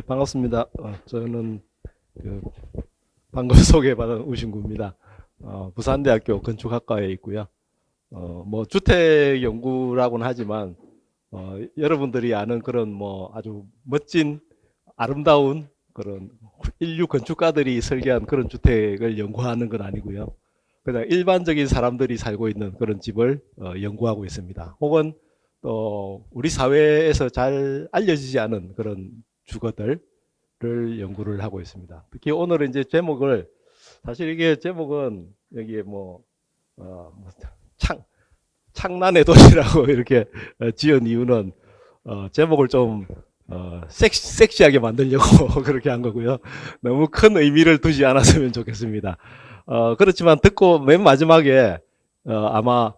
반갑습니다. 저는 그 방금 소개받은 우신구입니다. 부산대학교 건축학과에 있고요. 뭐 주택 연구라고는 하지만 여러분들이 아는 그런 뭐 아주 멋진 아름다운 그런 인류 건축가들이 설계한 그런 주택을 연구하는 건 아니고요. 그냥 일반적인 사람들이 살고 있는 그런 집을 연구하고 있습니다. 혹은 또 우리 사회에서 잘 알려지지 않은 그런 주거들을 연구를 하고 있습니다. 특히 오늘은 이제 제목을, 사실 이게 제목은 여기에 뭐 창난의 도시라고 이렇게 지은 이유는 제목을 좀 섹시하게 만들려고 그렇게 한 거고요. 너무 큰 의미를 두지 않았으면 좋겠습니다. 그렇지만 듣고 맨 마지막에 아마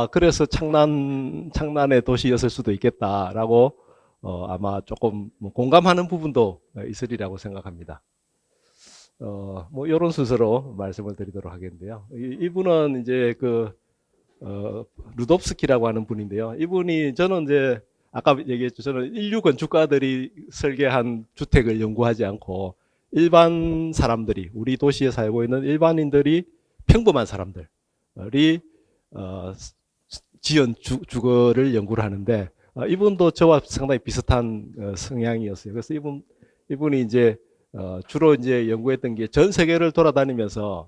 그래서 창난의 도시였을 수도 있겠다라고 아마 조금 뭐 공감하는 부분도 있으리라고 생각합니다. 뭐 이런 순서로 말씀을 드리도록 하겠는데요. 이분은 이제 루덥스키라고 하는 분인데요. 이분이 저는 이제 아까 얘기했죠. 저는 인류 건축가들이 설계한 주택을 연구하지 않고 일반 사람들이, 우리 도시에 살고 있는 일반인들이, 평범한 사람들이 지은 주거를 연구를 하는데, 이분도 저와 상당히 비슷한 성향이었어요. 그래서 이분이 이제 주로 이제 연구했던 게 전 세계를 돌아다니면서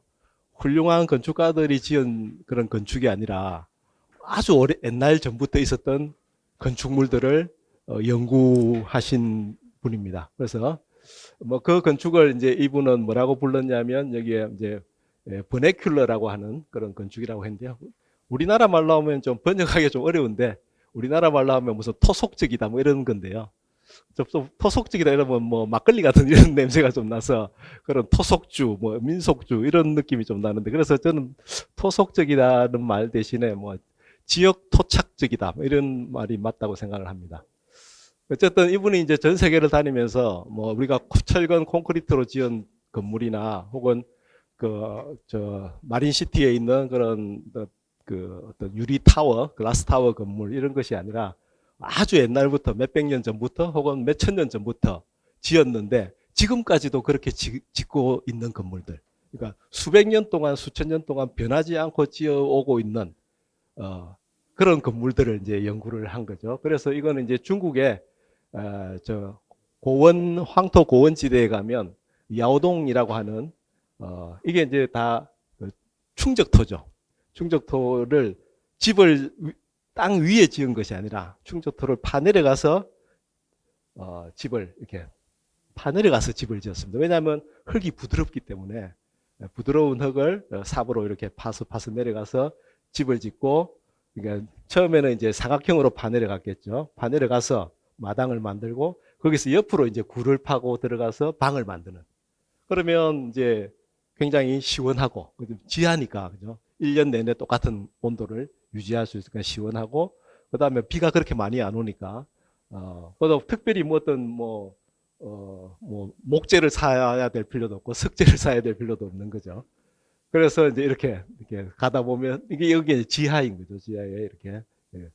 훌륭한 건축가들이 지은 그런 건축이 아니라 아주 옛날 전부터 있었던 건축물들을 연구하신 분입니다. 그래서 뭐 그 건축을 이제 이분은 뭐라고 불렀냐면, 여기에 이제 버네큘러라고 하는 그런 건축이라고 했는데요. 우리나라 말로 하면 좀 번역하기 좀 어려운데, 우리나라 말로 하면 무슨 토속적이다 뭐 이런 건데요. 좀 토속적이다 이러면 뭐 막걸리 같은 이런 냄새가 좀 나서 그런 토속주, 뭐 민속주 이런 느낌이 좀 나는데, 그래서 저는 토속적이다는 말 대신에 뭐 지역 토착적이다 뭐 이런 말이 맞다고 생각을 합니다. 어쨌든 이분이 이제 전 세계를 다니면서 뭐 우리가 철근 콘크리트로 지은 건물이나 혹은 저 마린시티에 있는 그런 어떤 유리 타워, 글라스 타워 건물 이런 것이 아니라 아주 옛날부터 몇백 년 전부터 혹은 몇천 년 전부터 지었는데 지금까지도 그렇게 짓고 있는 건물들. 그러니까 수백 년 동안, 수천 년 동안 변하지 않고 지어오고 있는 그런 건물들을 이제 연구를 한 거죠. 그래서 이거는 이제 중국의 저 황토 고원지대에 가면 야오동이라고 하는 이게 이제 다 충적토죠. 충적토를 집을 땅 위에 지은 것이 아니라 충적토를 파내려가서 집을 이렇게 파내려가서 집을 지었습니다. 왜냐하면 흙이 부드럽기 때문에 부드러운 흙을 삽으로 이렇게 파서 내려가서 집을 짓고, 그러니까 처음에는 이제 사각형으로 파내려갔겠죠. 파내려가서 마당을 만들고 거기서 옆으로 이제 굴을 파고 들어가서 방을 만드는. 그러면 이제 굉장히 시원하고 지하니까 그죠. 1년 내내 똑같은 온도를 유지할 수 있으니까 시원하고, 그다음에 비가 그렇게 많이 안 오니까 그래도 특별히 뭐 어떤 뭐 목재를 사야 될 필요도 없고 석재를 사야 될 필요도 없는 거죠. 그래서 이제 이렇게 가다 보면 이게 여기 지하인 거죠. 지하에 이렇게. 예.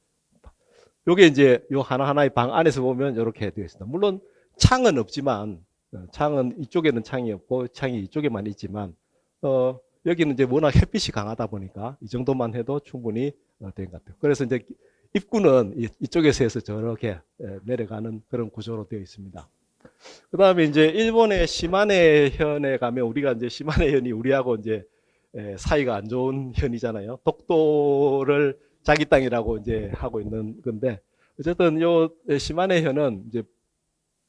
요게 이제 요 하나하나의 방 안에서 보면 이렇게 되어 있습니다. 물론 창은 없지만, 창은 이쪽에는 창이 없고 창이 이쪽에만 있지만, 여기는 이제 워낙 햇빛이 강하다 보니까 이 정도만 해도 충분히 된 것 같아요. 그래서 이제 입구는 이쪽에서 해서 저렇게 내려가는 그런 구조로 되어 있습니다. 그 다음에 이제 일본의 시마네 현에 가면, 우리가 이제 시마네 현이 우리하고 이제 사이가 안 좋은 현이잖아요. 독도를 자기 땅이라고 이제 하고 있는 건데, 어쨌든 요 시마네 현은 이제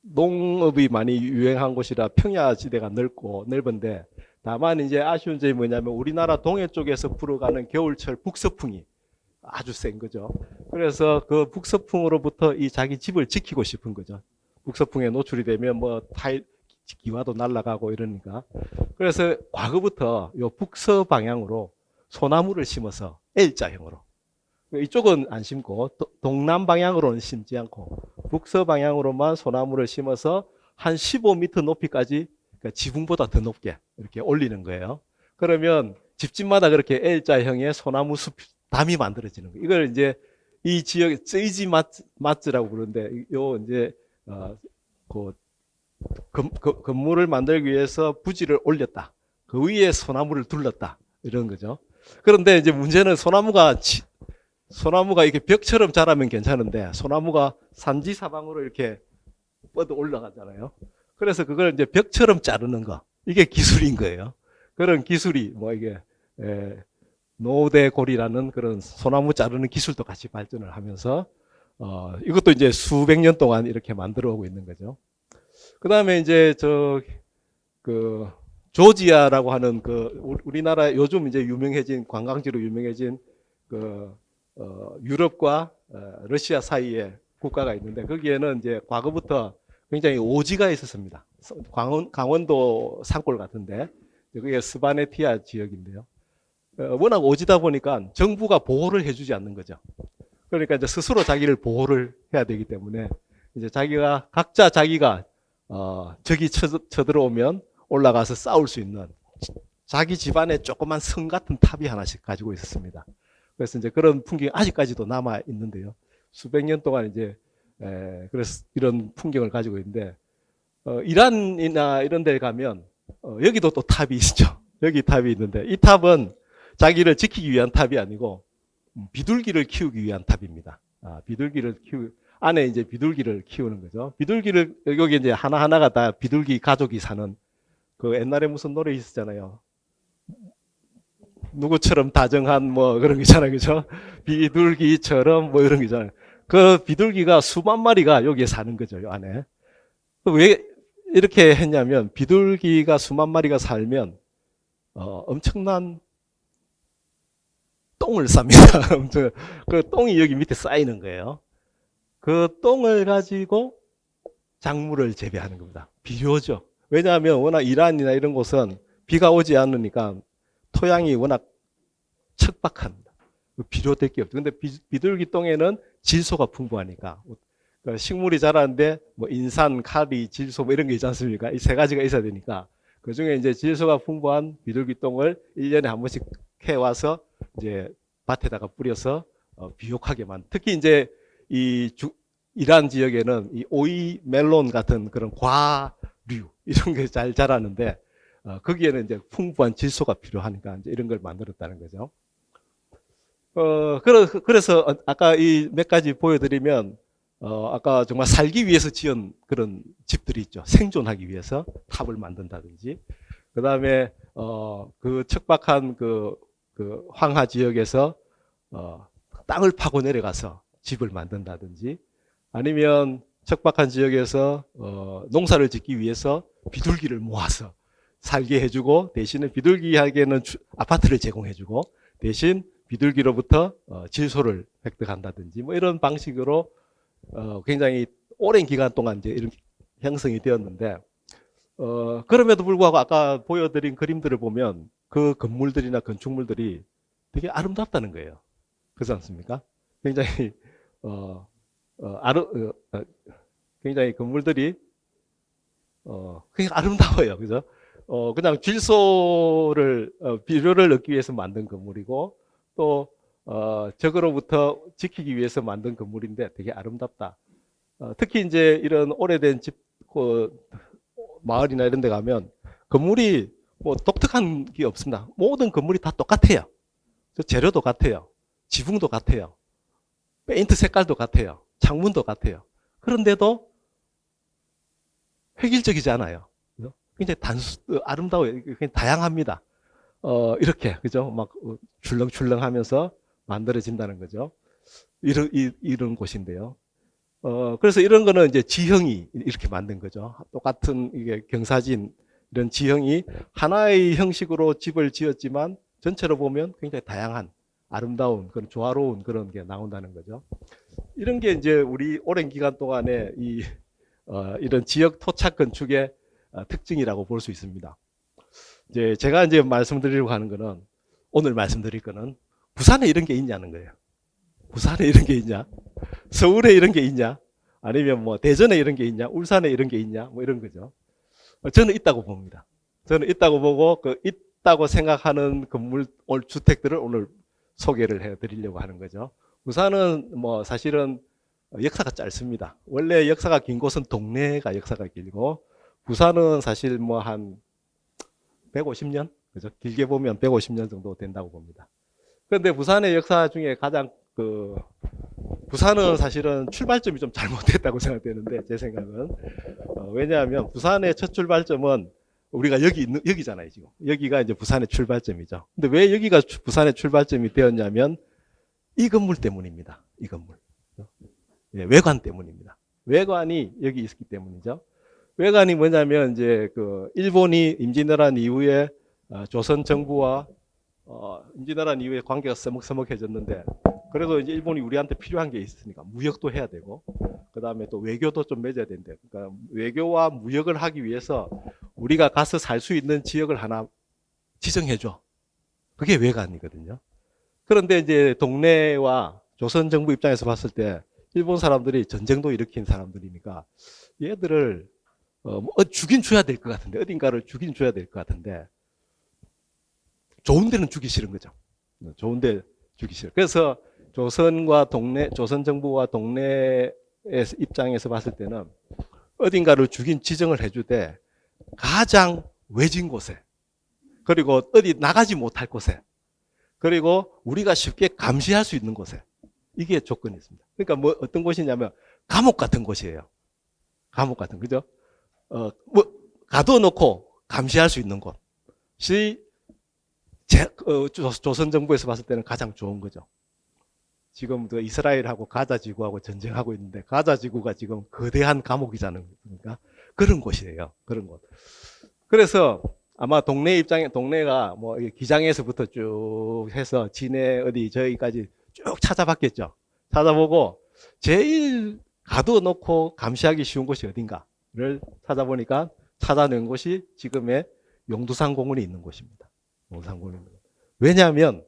농업이 많이 유행한 곳이라 평야지대가 넓은데, 다만 이제 아쉬운 점이 뭐냐면 우리나라 동해 쪽에서 불어가는 겨울철 북서풍이 아주 센 거죠. 그래서 그 북서풍으로부터 이 자기 집을 지키고 싶은 거죠. 북서풍에 노출이 되면 뭐 기와도 날아가고 이러니까. 그래서 과거부터 요 북서 방향으로 소나무를 심어서 L자형으로, 이쪽은 안 심고 동남 방향으로는 심지 않고 북서 방향으로만 소나무를 심어서 한 15m 높이까지, 그러니까 지붕보다 더 높게 이렇게 올리는 거예요. 그러면 집집마다 그렇게 L자형의 소나무 담이 만들어지는 거예요. 이걸 이제 이 지역에 쓰이지 마츠라고 부르는데, 요 이제 그 건물을 만들기 위해서 부지를 올렸다. 그 위에 소나무를 둘렀다. 이런 거죠. 그런데 이제 문제는 소나무가 이렇게 벽처럼 자라면 괜찮은데 소나무가 산지 사방으로 이렇게 뻗어 올라가잖아요. 그래서 그걸 이제 벽처럼 자르는 거. 이게 기술인 거예요. 그런 기술이 뭐 이게 노대골이라는 그런 소나무 자르는 기술도 같이 발전을 하면서 이것도 이제 수백 년 동안 이렇게 만들어 오고 있는 거죠. 그 다음에 이제 그 조지아라고 하는 우리나라 요즘 이제 유명해진 관광지로 유명해진 유럽과 러시아 사이에 국가가 있는데 거기에는 이제 과거부터 굉장히 오지가 있었습니다. 강원도 산골 같은데 그게 스바네티아 지역인데요. 워낙 오지다 보니까 정부가 보호를 해주지 않는 거죠. 그러니까 이제 스스로 자기를 보호를 해야 되기 때문에 이제 각자 자기가 적이 쳐들어오면 올라가서 싸울 수 있는 자기 집안에 조그만 성 같은 탑이 하나씩 가지고 있었습니다. 그래서 이제 그런 풍경이 아직까지도 남아 있는데요. 수백 년 동안 이제 그래서 이런 풍경을 가지고 있는데 이란이나 이런 데 가면 여기도 또 탑이 있죠. 여기 탑이 있는데 이 탑은 자기를 지키기 위한 탑이 아니고 비둘기를 키우기 위한 탑입니다. 안에 이제 비둘기를 키우는 거죠. 비둘기를 여기 이제 하나하나가 다 비둘기 가족이 사는 그 옛날에 무슨 노래 있었잖아요. 누구처럼 다정한 뭐 그런 거 있잖아요. 그죠? 비둘기처럼 뭐 이런 거 있잖아요. 그 비둘기가 수만 마리가 여기에 사는 거죠. 요 안에. 왜 이렇게 했냐면 비둘기가 수만 마리가 살면 엄청난 똥을 쌉니다. 그 똥이 여기 밑에 쌓이는 거예요. 그 똥을 가지고 작물을 재배하는 겁니다. 비료죠. 왜냐하면 워낙 이란이나 이런 곳은 비가 오지 않으니까 토양이 워낙 척박합니다. 비료 될 게 없죠. 근데 비둘기 똥에는 질소가 풍부하니까 식물이 자라는데 뭐 인산, 카리, 질소 뭐 이런 게 있지 않습니까? 이 세 가지가 있어야 되니까 그 중에 이제 질소가 풍부한 비둘기 똥을 1년에 한 번씩 캐와서 이제 밭에다가 뿌려서 비옥하게 특히 이제 이란 지역에는 이 오이 멜론 같은 그런 과류 이런 게 잘 자라는데 거기에는 이제 풍부한 질소가 필요하니까 이제 이런 걸 만들었다는 거죠. 그래서 아까 이 몇 가지 보여드리면 아까 정말 살기 위해서 지은 그런 집들이 있죠. 생존하기 위해서 탑을 만든다든지 그 다음에 그 척박한 그 황하 지역에서 땅을 파고 내려가서 집을 만든다든지 아니면 척박한 지역에서 농사를 짓기 위해서 비둘기를 모아서 살게 해주고 대신에 비둘기에게는 아파트를 제공해주고 대신 비둘기로부터 질소를 획득한다든지 뭐 이런 방식으로 굉장히 오랜 기간 동안 이제 이런 형성이 되었는데 그럼에도 불구하고 아까 보여드린 그림들을 보면 그 건물들이나 건축물들이 되게 아름답다는 거예요. 그렇지 않습니까? 굉장히 굉장히 건물들이 굉장히 아름다워요. 그죠? 그냥 비료를 얻기 위해서 만든 건물이고 또 적으로부터 지키기 위해서 만든 건물인데 되게 아름답다. 특히 이제 이런 오래된 마을이나 이런 데 가면 건물이 뭐 독특한 게 없습니다. 모든 건물이 다 똑같아요. 재료도 같아요. 지붕도 같아요. 페인트 색깔도 같아요. 창문도 같아요. 그런데도 획일적이지 않아요. 굉장히 아름다워요. 굉장히 다양합니다. 이렇게, 그죠? 막 출렁출렁하면서 만들어진다는 거죠. 이런 곳인데요. 그래서 이런 거는 이제 지형이 이렇게 만든 거죠. 똑같은 이게 경사진 이런 지형이 하나의 형식으로 집을 지었지만 전체로 보면 굉장히 다양한 아름다운 그런 조화로운 그런 게 나온다는 거죠. 이런 게 이제 우리 오랜 기간 동안에 이런 지역 토착 건축의 특징이라고 볼 수 있습니다. 이제 제가 이제 말씀드리려고 하는 거는 오늘 말씀드릴 거는 부산에 이런 게 있냐는 거예요. 부산에 이런 게 있냐? 서울에 이런 게 있냐? 아니면 뭐 대전에 이런 게 있냐? 울산에 이런 게 있냐? 뭐 이런 거죠. 저는 있다고 봅니다. 저는 있다고 보고 있다고 생각하는 주택들을 오늘 소개를 해드리려고 하는 거죠. 부산은 뭐 사실은 역사가 짧습니다. 원래 역사가 긴 곳은 동네가 역사가 길고 부산은 사실 뭐 한 150년, 그죠? 길게 보면 150년 정도 된다고 봅니다. 그런데 부산의 역사 중에 가장 부산은 사실은 출발점이 좀 잘못됐다고 생각되는데, 제 생각은. 왜냐하면 부산의 첫 출발점은 우리가 여기잖아요, 지금. 여기가 이제 부산의 출발점이죠. 근데 왜 여기가 부산의 출발점이 되었냐면, 이 건물 때문입니다. 이 건물. 예, 외관 때문입니다. 외관이 여기 있기 때문이죠. 외관이 뭐냐면, 이제 일본이 임진왜란 이후에 조선 정부와 임진왜란 이후에 관계가 서먹서먹해졌는데, 그래도 이제 일본이 우리한테 필요한 게 있으니까 무역도 해야 되고, 그 다음에 또 외교도 좀 맺어야 된대. 그러니까 외교와 무역을 하기 위해서 우리가 가서 살 수 있는 지역을 하나 지정해줘. 그게 외관이거든요. 그런데 이제 동네와 조선 정부 입장에서 봤을 때 일본 사람들이 전쟁도 일으킨 사람들이니까 얘들을 주긴 줘야 될 것 같은데, 어딘가를 주긴 줘야 될 것 같은데, 좋은 데는 주기 싫은 거죠. 좋은 데 주기 싫어. 그래서 조선 정부와 동네의 입장에서 봤을 때는 어딘가를 주긴 지정을 해주되, 가장 외진 곳에, 그리고 어디 나가지 못할 곳에, 그리고 우리가 쉽게 감시할 수 있는 곳에, 이게 조건이 있습니다. 그러니까 뭐 어떤 곳이냐면 감옥 같은 곳이에요. 감옥 같은, 그죠? 가둬놓고 감시할 수 있는 곳이 조선 정부에서 봤을 때는 가장 좋은 거죠. 지금 이스라엘하고 가자 지구하고 전쟁하고 있는데, 가자 지구가 지금 거대한 감옥이잖아요. 그러니까 그런 곳이에요. 그런 곳. 그래서 아마 동네가 뭐 기장에서부터 쭉 해서 진해 어디 저기까지 쭉 찾아봤겠죠. 찾아보고 제일 가둬놓고 감시하기 쉬운 곳이 어딘가를 찾아보니까 찾아낸 곳이 지금의 용두산 공원이 있는 곳입니다. 용두산 공원이 있는 곳. 왜냐하면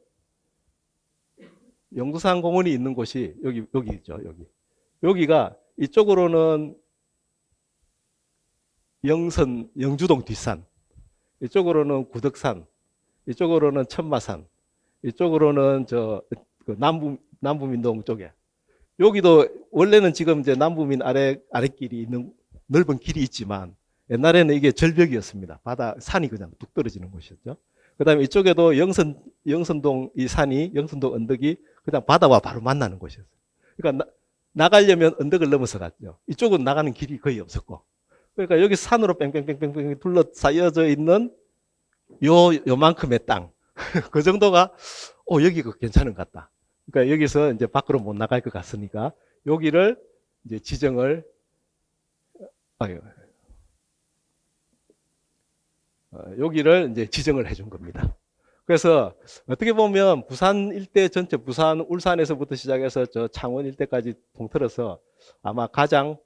용두산 공원이 있는 곳이 여기 있죠. 여기가 이쪽으로는 영주동 뒷산, 이쪽으로는 구덕산, 이쪽으로는 천마산, 이쪽으로는 남부민동 쪽에. 여기도 원래는 지금 이제 남부민 아랫길이 있는 넓은 길이 있지만, 옛날에는 이게 절벽이었습니다. 산이 그냥 뚝 떨어지는 곳이었죠. 그 다음에 이쪽에도 영선동 영선동 언덕이 그냥 바다와 바로 만나는 곳이었어요. 그러니까 나가려면 언덕을 넘어서 갔죠. 이쪽은 나가는 길이 거의 없었고. 그러니까 여기 산으로 뺑뺑뺑뺑뺑 둘러싸여져 있는 요만큼의 땅. 그 정도가, 여기가 괜찮은 것 같다. 그러니까 여기서 이제 밖으로 못 나갈 것 같으니까 여기를 이제 여기를 이제 지정을 해준 겁니다. 그래서 어떻게 보면 부산 일대 전체, 부산, 울산에서부터 시작해서 저 창원 일대까지 통틀어서 아마 가장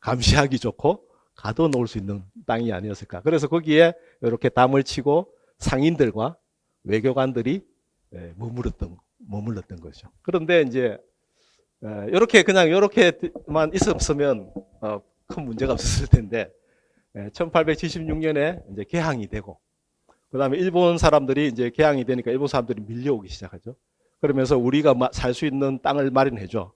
감시하기 좋고 가둬놓을 수 있는 땅이 아니었을까. 그래서 거기에 이렇게 담을 치고 상인들과 외교관들이 머물렀던 거죠. 그런데 이제 이렇게만 있었으면 큰 문제가 없었을 텐데, 1876년에 이제 개항이 되고, 그 다음에 일본 사람들이 이제 개항이 되니까 일본 사람들이 밀려오기 시작하죠. 그러면서 우리가 살 수 있는 땅을 마련해줘.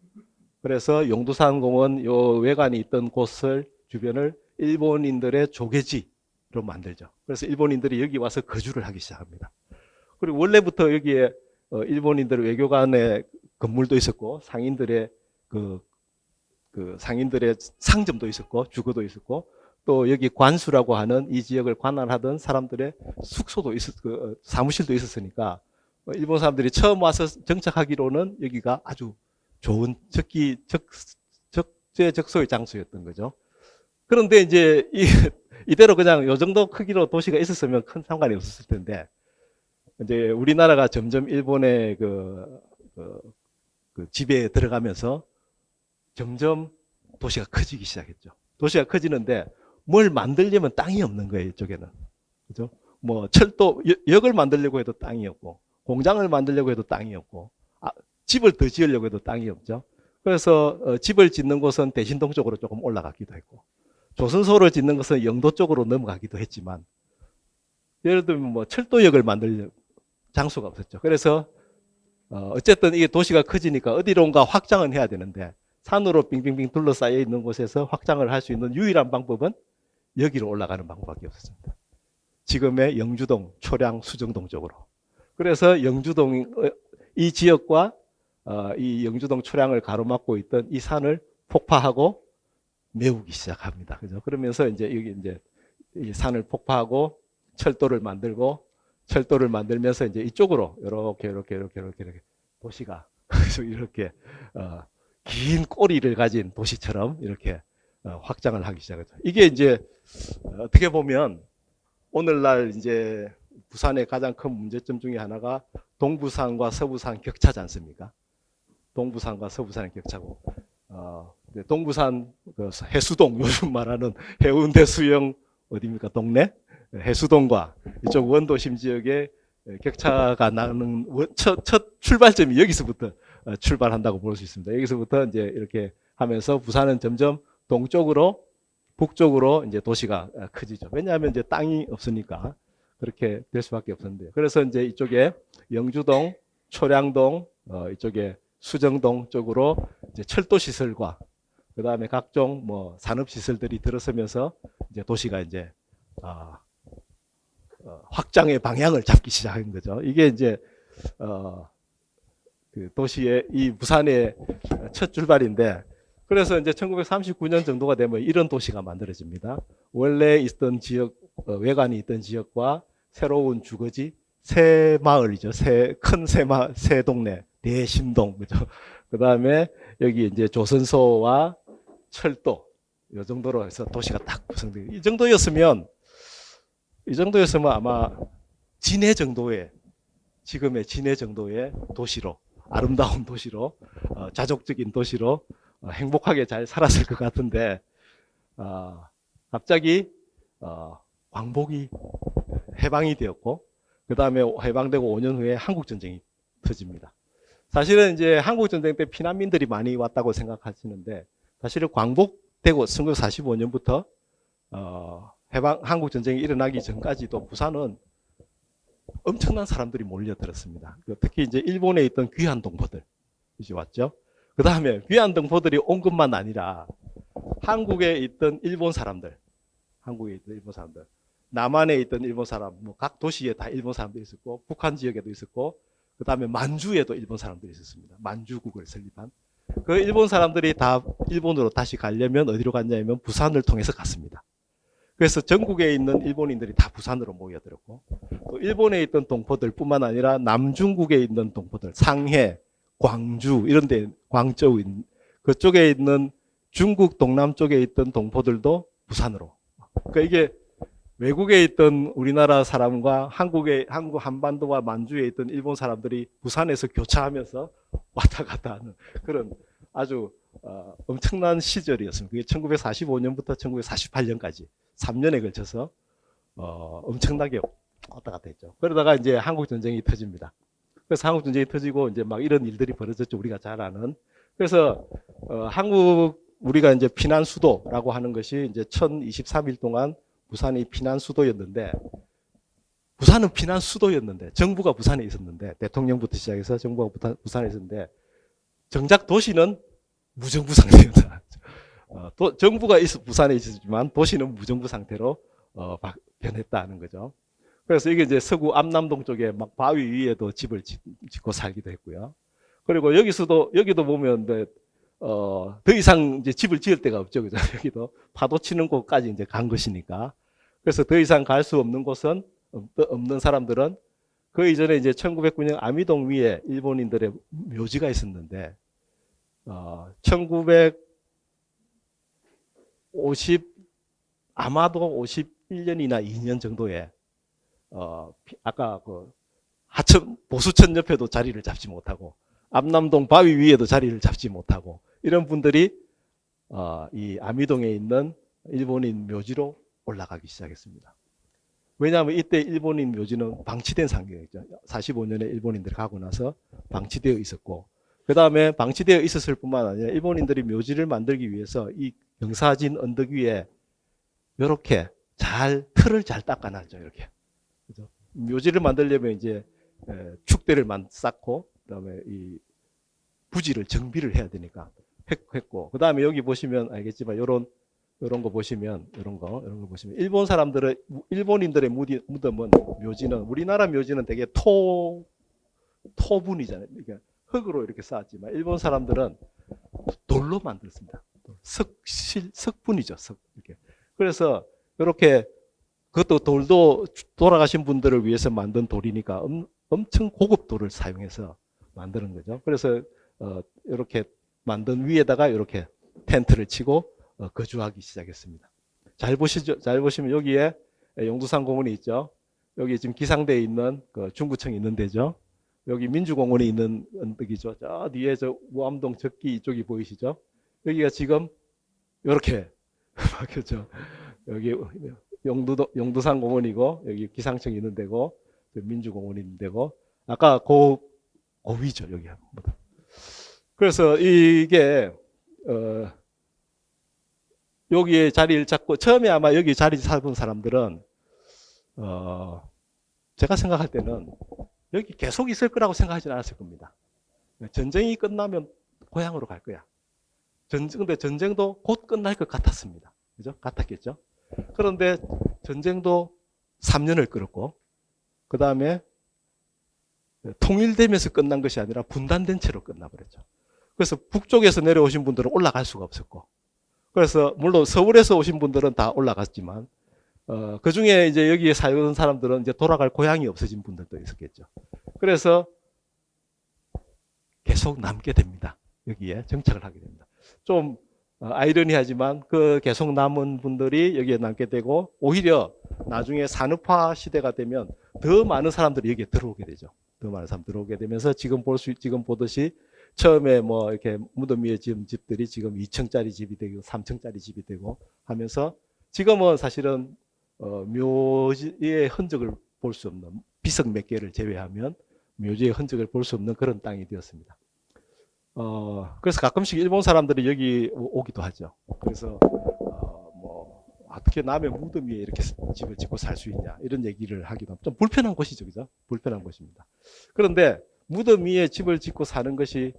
그래서 용두산 공원 요 외관이 있던 곳을 주변을 일본인들의 조개지로 만들죠. 그래서 일본인들이 여기 와서 거주를 하기 시작합니다. 그리고 원래부터 여기에 일본인들 외교관의 건물도 있었고, 상인들의 상인들의 상점도 있었고, 주거도 있었고, 또 여기 관수라고 하는 이 지역을 관할하던 사람들의 숙소도 사무실도 있었으니까, 일본 사람들이 처음 와서 정착하기로는 여기가 아주 좋은 적재적소의 장소였던 거죠. 그런데 이제 이대로 그냥 요 정도 크기로 도시가 있었으면 큰 상관이 없었을 텐데, 이제 우리나라가 점점 일본의 지배에 들어가면서 점점 도시가 커지기 시작했죠. 도시가 커지는데 뭘 만들려면 땅이 없는 거예요, 이쪽에는. 그죠? 뭐 역을 만들려고 해도 땅이 없고, 공장을 만들려고 해도 땅이 없고, 집을 더 지으려고 해도 땅이 없죠. 그래서 집을 짓는 곳은 대신동 쪽으로 조금 올라가기도 했고, 조선소를 짓는 것은 영도 쪽으로 넘어가기도 했지만, 예를 들면 뭐 철도역을 만들 장소가 없었죠. 그래서 어쨌든 이게 도시가 커지니까 어디론가 확장은 해야 되는데, 산으로 빙빙빙 둘러싸여 있는 곳에서 확장을 할 수 있는 유일한 방법은 여기로 올라가는 방법밖에 없었습니다. 지금의 영주동, 초량, 수정동 쪽으로. 그래서 영주동 이 지역과 이 영주동 초량을 가로막고 있던 이 산을 폭파하고 메우기 시작합니다. 그죠? 그러면서 이제 여기 이제 이 산을 폭파하고 철도를 만들면서 이제 이쪽으로 이렇게 도시가 이렇게 긴 꼬리를 가진 도시처럼 이렇게 확장을 하기 시작했죠. 이게 이제 어떻게 보면 오늘날 이제 부산의 가장 큰 문제점 중에 하나가 동부산과 서부산 격차지 않습니까? 동부산과 서부산의 격차고, 동부산 그 해수동, 요즘 말하는 해운대 수영 어디입니까? 동네? 해수동과 이쪽 원도심 지역의 격차가 나는 첫 출발점이 여기서부터 출발한다고 볼 수 있습니다. 여기서부터 이제 이렇게 하면서 부산은 점점 동쪽으로 북쪽으로 이제 도시가 커지죠. 왜냐하면 이제 땅이 없으니까 그렇게 될 수밖에 없었는데, 그래서 이제 이쪽에 영주동, 초량동, 이쪽에 수정동 쪽으로 이제 철도 시설과 그 다음에 각종 뭐 산업 시설들이 들어서면서 이제 도시가 이제 확장의 방향을 잡기 시작한 거죠. 이게 이제 그 도시의 이 부산의 첫 출발인데, 그래서 이제 1939년 정도가 되면 이런 도시가 만들어집니다. 원래 있던 지역, 외관이 있던 지역과 새로운 주거지, 새 마을이죠. 새 동네, 대심동, 그죠. 그 다음에 여기 이제 조선소와 철도, 이 정도로 해서 도시가 딱 구성돼요. 이 정도였으면 아마 진해 정도의, 지금의 진해 정도의 도시로, 아름다운 도시로, 자족적인 도시로 행복하게 잘 살았을 것 같은데, 갑자기 광복이 해방이 되었고, 그 다음에 해방되고 5년 후에 한국전쟁이 터집니다. 사실은 이제 한국전쟁 때 피난민들이 많이 왔다고 생각하시는데, 사실은 광복되고 1945년부터 한국전쟁이 일어나기 전까지도 부산은 엄청난 사람들이 몰려들었습니다. 특히 이제 일본에 있던 귀한 동포들 이제 왔죠. 그 다음에 귀한 동포들이 온 것만 아니라 한국에 있던 일본 사람들, 남한에 있던 일본 사람, 뭐 각 도시에 다 일본 사람들이 있었고, 북한 지역에도 있었고, 그 다음에 만주에도 일본 사람들이 있었습니다. 만주국을 설립한. 그 일본 사람들이 다 일본으로 다시 가려면 어디로 갔냐면 부산을 통해서 갔습니다. 그래서 전국에 있는 일본인들이 다 부산으로 모여들었고, 또 일본에 있던 동포들 뿐만 아니라 남중국에 있는 동포들, 상해, 광주 이런 데, 광저우 그쪽에 있는 중국 동남쪽에 있던 동포들도 부산으로. 그러니까 이게 외국에 있던 우리나라 사람과 한국 한반도와 만주에 있던 일본 사람들이 부산에서 교차하면서 왔다 갔다 하는 그런 아주 엄청난 시절이었습니다. 그게 1945년부터 1948년까지 3년에 걸쳐서 엄청나게 왔다 갔다 했죠. 그러다가 이제 한국전쟁이 터집니다. 그래서 한국전쟁이 터지고 이제 막 이런 일들이 벌어졌죠. 우리가 잘 아는. 그래서 우리가 이제 피난 수도라고 하는 것이 이제 1023일 동안 부산이 피난 수도였는데, 부산은 피난 수도였는데, 정부가 부산에 있었는데, 대통령부터 시작해서 정부가 부산에 있었는데, 정작 도시는 무정부 상태였다. 정부가 부산에 있었지만 도시는 무정부 상태로 변했다는 거죠. 그래서 이게 이제 서구 암남동 쪽에 막 바위 위에도 집을 짓고 살기도 했고요. 그리고 여기도 보면 더 이상 이제 집을 지을 데가 없죠. 그죠? 여기도 파도 치는 곳까지 이제 간 것이니까. 그래서 더 이상 갈 수 없는 곳은, 없는 사람들은 그 이전에 이제 1909년 아미동 위에 일본인들의 묘지가 있었는데, 아마도 51년이나 2년 정도에, 아까 그 보수천 옆에도 자리를 잡지 못하고, 암남동 바위 위에도 자리를 잡지 못하고, 이런 분들이, 이 아미동에 있는 일본인 묘지로 올라가기 시작했습니다. 왜냐하면 이때 일본인 묘지는 방치된 상황이었죠. 45년에 일본인들이 가고 나서 방치되어 있었고, 그 다음에 방치되어 있었을 뿐만 아니라 일본인들이 묘지를 만들기 위해서 이 경사진 언덕 위에 이렇게 틀을 잘 닦아놨죠. 이렇게. 그죠? 묘지를 만들려면 이제 축대를 쌓고, 그 다음에 이 부지를 정비를 해야 되니까 했고, 그 다음에 여기 보시면 알겠지만 이런 이런 거 보시면, 이런 거 보시면, 일본인들의 무덤은, 묘지는, 우리나라 묘지는 되게 토분이잖아요. 그러니까 흙으로 이렇게 쌓았지만, 일본 사람들은 돌로 만들었습니다. 석분이죠, 이렇게. 그래서, 이렇게, 그것도 돌도 돌아가신 분들을 위해서 만든 돌이니까 엄청 고급 돌을 사용해서 만드는 거죠. 그래서, 이렇게 만든 위에다가 이렇게 텐트를 치고, 거주하기 시작했습니다. 잘 보시죠. 잘 보시면 여기에 용두산 공원이 있죠. 여기 지금 기상대에 있는 그 중구청이 있는 데죠. 여기 민주공원이 있는 언덕이죠. 저 뒤에 저 우암동 적기 이쪽이 보이시죠? 여기가 지금 이렇게 바뀌었죠. 여기 용두산 공원이고 여기 기상청이 있는 데고 민주공원이 있는 데고 아까 그 위죠 여기. 그래서 이게 여기에 자리를 잡고 처음에 아마 여기 자리 잡은 사람들은 제가 생각할 때는 여기 계속 있을 거라고 생각하지는 않았을 겁니다. 전쟁이 끝나면 고향으로 갈 거야. 근데 전쟁도 곧 끝날 것 같았습니다. 그죠? 같았겠죠? 그런데 전쟁도 3년을 끌었고 그 다음에 통일되면서 끝난 것이 아니라 분단된 채로 끝나버렸죠. 그래서 북쪽에서 내려오신 분들은 올라갈 수가 없었고 그래서 물론 서울에서 오신 분들은 다 올라갔지만 그 중에 이제 여기에 살던 사람들은 이제 돌아갈 고향이 없어진 분들도 있었겠죠. 그래서 계속 남게 됩니다. 여기에 정착을 하게 됩니다. 좀 아이러니하지만 그 계속 남은 분들이 여기에 남게 되고 오히려 나중에 산업화 시대가 되면 더 많은 사람들이 여기에 들어오게 되죠. 더 많은 사람 들어오게 되면서 지금 보듯이 처음에 뭐 이렇게 무덤 위에 지은 집들이 지금 2층짜리 집이 되고 3층짜리 집이 되고 하면서 지금은 사실은 묘지의 흔적을 볼 수 없는 비석 몇 개를 제외하면 묘지의 흔적을 볼 수 없는 그런 땅이 되었습니다. 그래서 가끔씩 일본 사람들이 여기 오기도 하죠. 그래서 뭐 어떻게 남의 무덤 위에 이렇게 집을 짓고 살 수 있냐 이런 얘기를 하기도 하고 좀 불편한 곳이죠, 그죠? 불편한 곳입니다. 그런데 무덤 위에 집을 짓고 사는 것이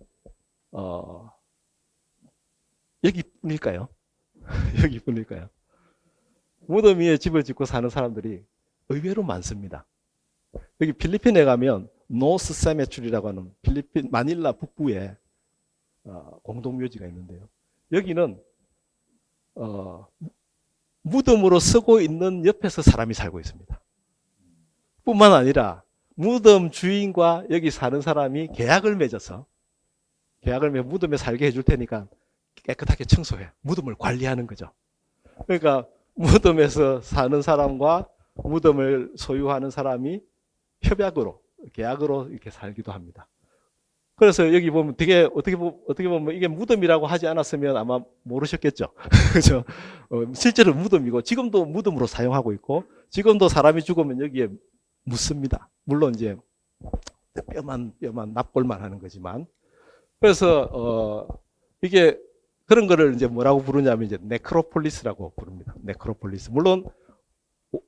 여기뿐일까요? 여기뿐일까요? 무덤 위에 집을 짓고 사는 사람들이 의외로 많습니다. 여기 필리핀에 가면 노스 세메추리라고 하는 필리핀 마닐라 북부에 공동묘지가 있는데요. 여기는 무덤으로 쓰고 있는 옆에서 사람이 살고 있습니다. 뿐만 아니라 무덤 주인과 여기 사는 사람이 계약을 맺어서 무덤에 살게 해줄 테니까 깨끗하게 청소해. 무덤을 관리하는 거죠. 그러니까 무덤에서 사는 사람과 무덤을 소유하는 사람이 계약으로 이렇게 살기도 합니다. 그래서 여기 보면 되게 어떻게 보면 이게 무덤이라고 하지 않았으면 아마 모르셨겠죠. 그죠? 실제로 무덤이고 지금도 무덤으로 사용하고 있고 지금도 사람이 죽으면 여기에 묻습니다. 물론 이제 뼈만 납골만 하는 거지만 그래서 이게 그런 거를 이제 뭐라고 부르냐면 이제 네크로폴리스라고 부릅니다. 네크로폴리스. 물론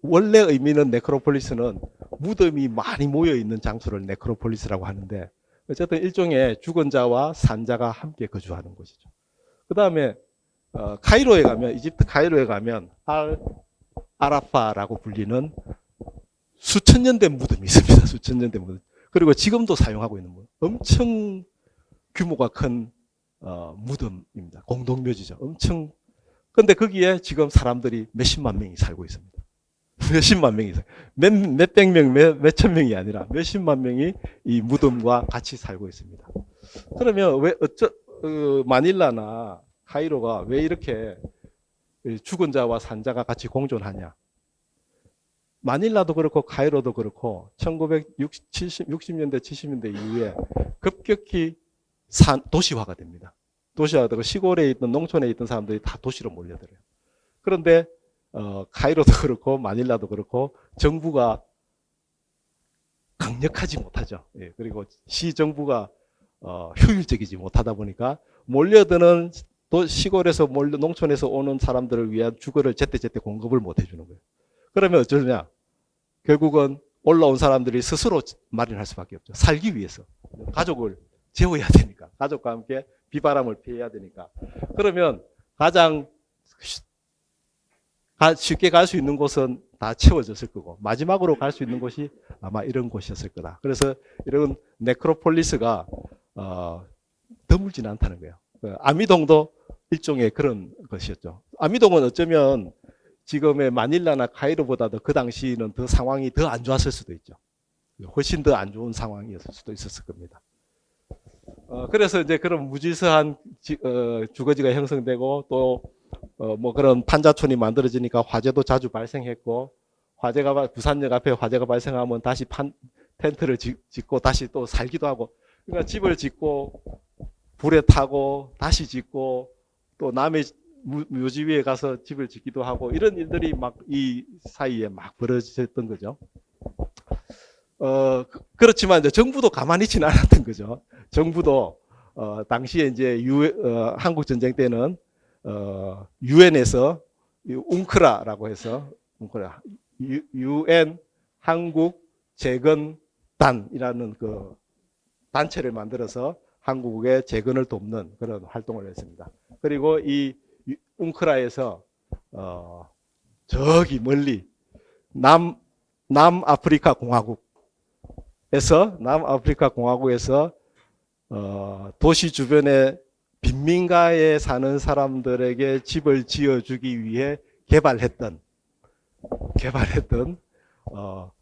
원래 의미는 네크로폴리스는 무덤이 많이 모여 있는 장소를 네크로폴리스라고 하는데 어쨌든 일종의 죽은 자와 산자가 함께 거주하는 곳이죠. 그 다음에 카이로에 가면 이집트 카이로에 가면 아라파라고 불리는 수천 년 된 무덤이 있습니다. 수천 년 된 무덤. 그리고 지금도 사용하고 있는 무덤. 엄청 규모가 큰 무덤입니다. 공동묘지죠. 엄청. 근데 거기에 지금 사람들이 몇십만 명이 살고 있습니다. 몇십만 명이 몇백 명, 몇천 명이 아니라 몇십만 명이 이 무덤과 같이 살고 있습니다. 그러면 왜 마닐라나 카이로가 왜 이렇게 죽은 자와 산자가 같이 공존하냐? 마닐라도 그렇고 카이로도 그렇고 1960년대 70년대 이후에 급격히 도시화가 됩니다. 도시화되고 시골에 있던 농촌에 있던 사람들이 다 도시로 몰려들어요. 그런데 카이로도 그렇고 마닐라도 그렇고 정부가 강력하지 못하죠. 예, 그리고 시정부가 효율적이지 못하다 보니까 몰려드는 또 시골에서 농촌에서 오는 사람들을 위한 주거를 제때제때 공급을 못 해주는 거예요. 그러면 어쩌냐? 결국은 올라온 사람들이 스스로 마련할 수밖에 없죠. 살기 위해서. 가족을 재워야 되니까. 가족과 함께 비바람을 피해야 되니까. 그러면 가장 쉽게 갈 수 있는 곳은 다 채워졌을 거고 마지막으로 갈 수 있는 곳이 아마 이런 곳이었을 거다. 그래서 이런 네크로폴리스가 드물지는 않다는 거예요. 아미동도 일종의 그런 것이었죠. 아미동은 어쩌면 지금의 마닐라나 카이로보다도 그 당시는 더 상황이 더 안 좋았을 수도 있죠. 훨씬 더 안 좋은 상황이었을 수도 있었을 겁니다. 그래서 이제 그런 무질서한 주거지가 형성되고 또 뭐 그런 판자촌이 만들어지니까 화재도 자주 발생했고 부산역 앞에 화재가 발생하면 다시 텐트를 짓고 다시 또 살기도 하고 그러니까 집을 짓고 불에 타고 다시 짓고 또 남의 묘지 위에 가서 집을 짓기도 하고 이런 일들이 막 이 사이에 막 벌어졌던 거죠. 그렇지만 이제 정부도 가만히 있지는 않았던 거죠. 정부도 당시에 이제 한국 전쟁 때는 유엔에서 웅크라라고 해서 유엔 한국 재건단이라는 그 단체를 만들어서 한국의 재건을 돕는 그런 활동을 했습니다. 그리고 이 웅크라에서 저기 멀리 남아프리카 공화국에서 도시 주변에 빈민가에 사는 사람들에게 집을 지어주기 위해 개발했던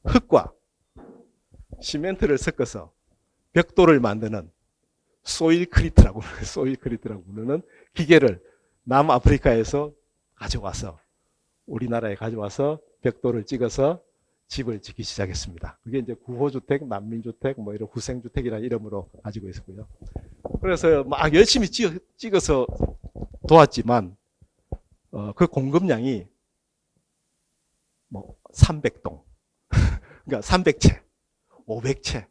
흙과 시멘트를 섞어서 벽돌을 만드는 소일크리트라고 부르는 기계를 남아프리카에서 가져와서 우리나라에 가져와서 벽돌을 찍어서 집을 짓기 시작했습니다. 그게 이제 구호주택, 난민주택, 뭐 이런 후생주택이라는 이름으로 가지고 있었고요. 그래서 막 열심히 찍어서 도왔지만 그 공급량이 뭐 300동, 그러니까 300채, 500채,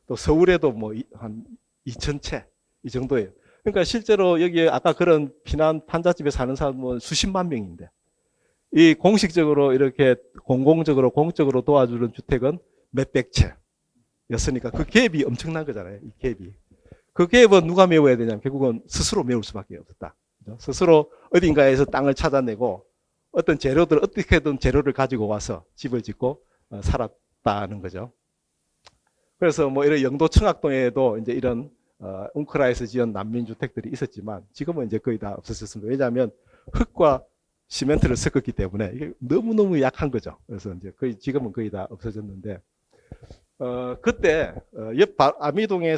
또 서울에도 뭐 한 2000채 이 정도예요. 그러니까 실제로 여기 아까 그런 피난 판자집에 사는 사람은 수십만 명인데 이 공식적으로 이렇게 공적으로 도와주는 주택은 몇백 채였으니까 그 갭이 엄청난 거잖아요. 이 갭이. 그 갭은 누가 메워야 되냐면 결국은 스스로 메울 수밖에 없었다. 스스로 어딘가에서 땅을 찾아내고 어떻게든 재료를 가지고 와서 집을 짓고 살았다는 거죠. 그래서 뭐 이런 영도 청학동에도 이제 이런 웅크라에서 지은 난민주택들이 있었지만 지금은 이제 거의 다 없어졌습니다. 왜냐하면 흙과 시멘트를 섞었기 때문에 이게 너무너무 약한 거죠. 그래서 이제 지금은 거의 다 없어졌는데, 그때, 아미동의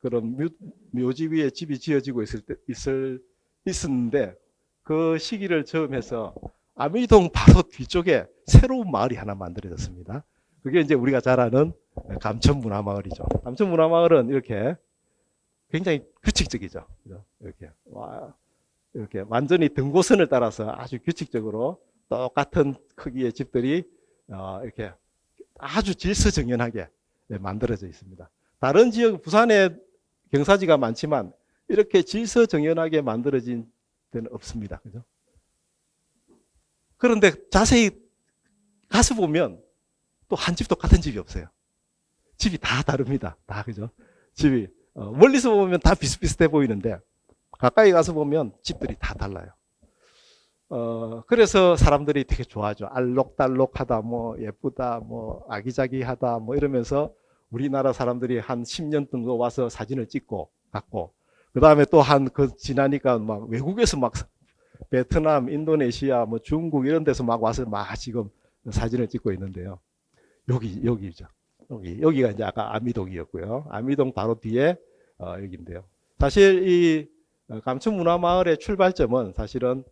그런 묘지 위에 집이 지어지고 있었는데, 그 시기를 즈음해서 아미동 바로 뒤쪽에 새로운 마을이 하나 만들어졌습니다. 그게 이제 우리가 잘 아는 감천문화마을이죠. 감천문화마을은 이렇게 굉장히 규칙적이죠. 이렇게 완전히 등고선을 따라서 아주 규칙적으로 똑같은 크기의 집들이 이렇게 아주 질서정연하게 만들어져 있습니다. 다른 지역, 부산에 경사지가 많지만 이렇게 질서정연하게 만들어진 데는 없습니다. 그죠? 그런데 자세히 가서 보면 또 한 집도 같은 집이 없어요. 집이 다 다릅니다. 다, 그죠? 집이 멀리서 보면 다 비슷비슷해 보이는데 가까이 가서 보면 집들이 다 달라요. 그래서 사람들이 되게 좋아하죠. 알록달록하다, 뭐 예쁘다, 뭐 아기자기하다, 뭐 이러면서 우리나라 사람들이 한 10년 정도 와서 사진을 찍고 갔고, 그 다음에 또 지나니까 막 외국에서 막 베트남, 인도네시아, 뭐 중국 이런 데서 막 와서 막 지금 사진을 찍고 있는데요. 여기죠. 여기가 이제 아까 아미동이었고요. 아미동 바로 뒤에 여기인데요. 사실 이 감천문화마을의 출발점은 사실은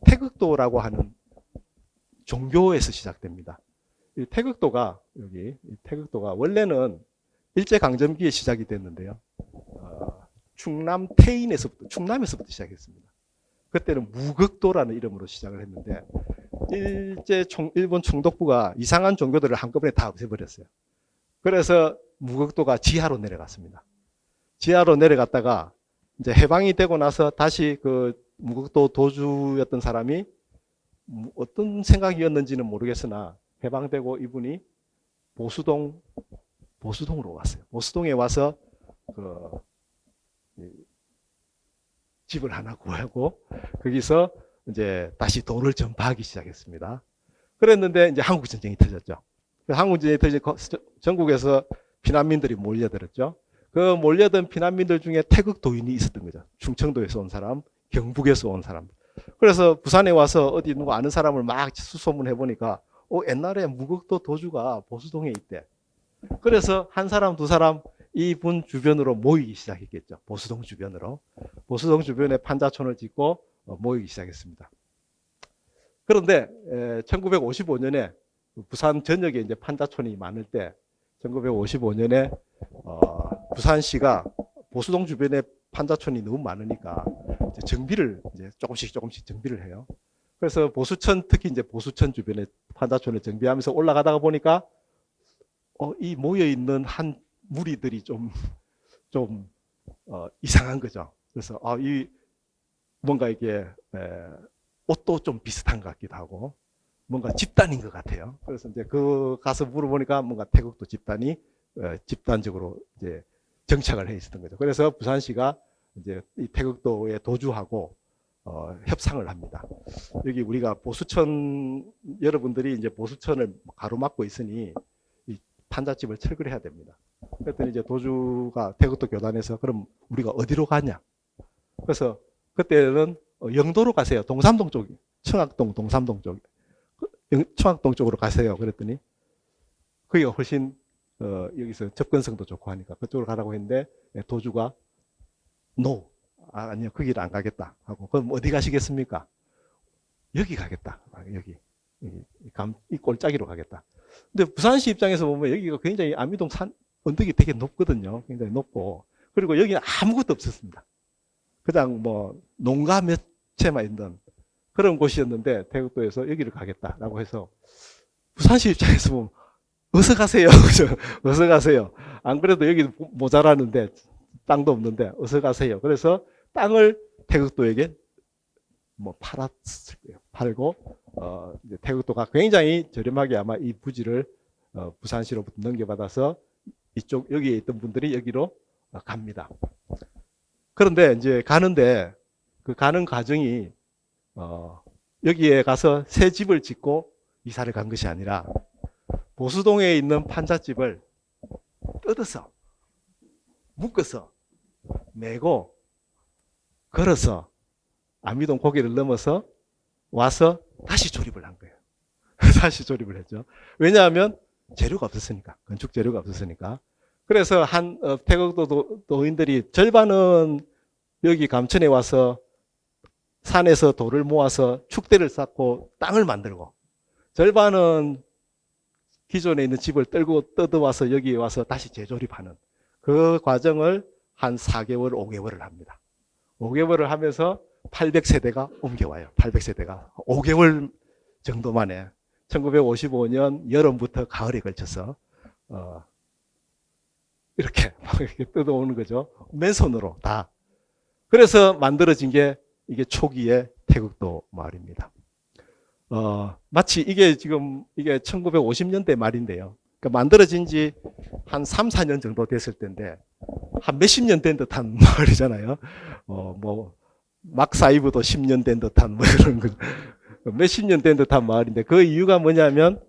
태극도라고 하는 종교에서 시작됩니다. 이 태극도가 원래는 일제강점기에 시작이 됐는데요. 충남에서부터 시작했습니다. 그때는 무극도라는 이름으로 시작을 했는데 일본 총독부가 이상한 종교들을 한꺼번에 다 없애버렸어요. 그래서 무극도가 지하로 내려갔습니다. 지하로 내려갔다가 이제 해방이 되고 나서 다시 그 무극도 도주였던 사람이 어떤 생각이었는지는 모르겠으나 해방되고 이분이 보수동으로 왔어요. 보수동에 와서 집을 하나 구하고 거기서 이제 다시 돈을 전파하기 시작했습니다. 그랬는데 이제 한국 전쟁이 터졌죠. 한국 전쟁이 터지고 전국에서 피난민들이 몰려들었죠. 그 몰려든 피난민들 중에 태극 도인이 있었던 거죠. 충청도에서 온 사람, 경북에서 온 사람. 그래서 부산에 와서 어디 누가 아는 사람을 막 수소문해 보니까 옛날에 무곡도 도주가 보수동에 있대. 그래서 한 사람 두 사람 이분 주변으로 모이기 시작했겠죠. 보수동 주변으로. 보수동 주변에 판자촌을 짓고 모이기 시작했습니다. 그런데 1955년에 부산 전역에 이제 판자촌이 많을 때 1955년에 부산시가 보수동 주변에 판자촌이 너무 많으니까 이제 정비를 이제 조금씩 정비를 해요. 그래서 보수천, 특히 이제 보수천 주변에 판자촌을 정비하면서 올라가다가 보니까 이 모여 있는 한 무리들이 좀 이상한 거죠. 그래서 이 뭔가 이게 옷도 좀 비슷한 것 같기도 하고 뭔가 집단인 것 같아요. 그래서 이제 그 가서 물어보니까 뭔가 태극도 집단이 집단적으로 이제 정착을 해 있었던 거죠. 그래서 부산시가 이제 이 태극도에 도주하고 협상을 합니다. 여기 우리가 보수천 여러분들이 이제 보수천을 가로막고 있으니 이 판잣집을 철거를 해야 됩니다. 그랬더니 이제 도주가 태극도 교단에서 그럼 우리가 어디로 가냐? 그래서 그때는 영도로 가세요. 동삼동 쪽, 청학동, 동삼동 쪽, 청학동 쪽으로 가세요. 그랬더니 거기가 훨씬 여기서 접근성도 좋고 하니까 그쪽으로 가라고 했는데 도주가 no. 아니요, 거기를 안 가겠다 하고 그럼 어디 가시겠습니까? 여기 가겠다. 이 골짜기로 가겠다. 근데 부산시 입장에서 보면 여기가 굉장히 아미동 산 언덕이 되게 높거든요. 굉장히 높고 그리고 여기는 아무것도 없었습니다. 그냥 뭐 농가 몇 채만 있는 그런 곳이었는데 태극도에서 여기를 가겠다라고 해서 부산시 입장에서 보면 어서 가세요. 어서 가세요. 안 그래도 여기 모자라는데 땅도 없는데 어서 가세요. 그래서 땅을 태극도에게 뭐 팔았을 거예요. 팔고 이제 태극도가 굉장히 저렴하게 아마 이 부지를 부산시로부터 넘겨받아서 이쪽 여기에 있던 분들이 여기로 갑니다. 그런데 이제 가는데 그 가는 과정이 여기에 가서 새 집을 짓고 이사를 간 것이 아니라 보수동에 있는 판잣집을 뜯어서 묶어서 메고 걸어서 아미동 고개를 넘어서 와서 다시 조립을 한 거예요. 다시 조립을 했죠. 왜냐하면 재료가 없었으니까. 건축 재료가 없었으니까. 그래서 한 태극도 도인들이 절반은 여기 감천에 와서 산에서 돌을 모아서 축대를 쌓고 땅을 만들고 절반은 기존에 있는 집을 뜯어와서 여기 와서 다시 재조립하는 그 과정을 한 4개월, 5개월을 합니다. 5개월을 하면서 800세대가 옮겨와요. 800세대가 5개월 정도 만에 1955년 여름부터 가을에 걸쳐서 이렇게 뜯어오는 거죠. 맨손으로 다. 그래서 만들어진 게 이게 초기의 태극도 마을입니다. 마치 이게 지금 이게 1950년대 말인데요. 그러니까 만들어진 지 한 3, 4년 정도 됐을 때인데 한 몇십 년 된 듯한 마을이잖아요. 뭐 막사이브도 10년 된 듯한 뭐 이런 거 몇십 년 된 듯한 마을인데 그 이유가 뭐냐면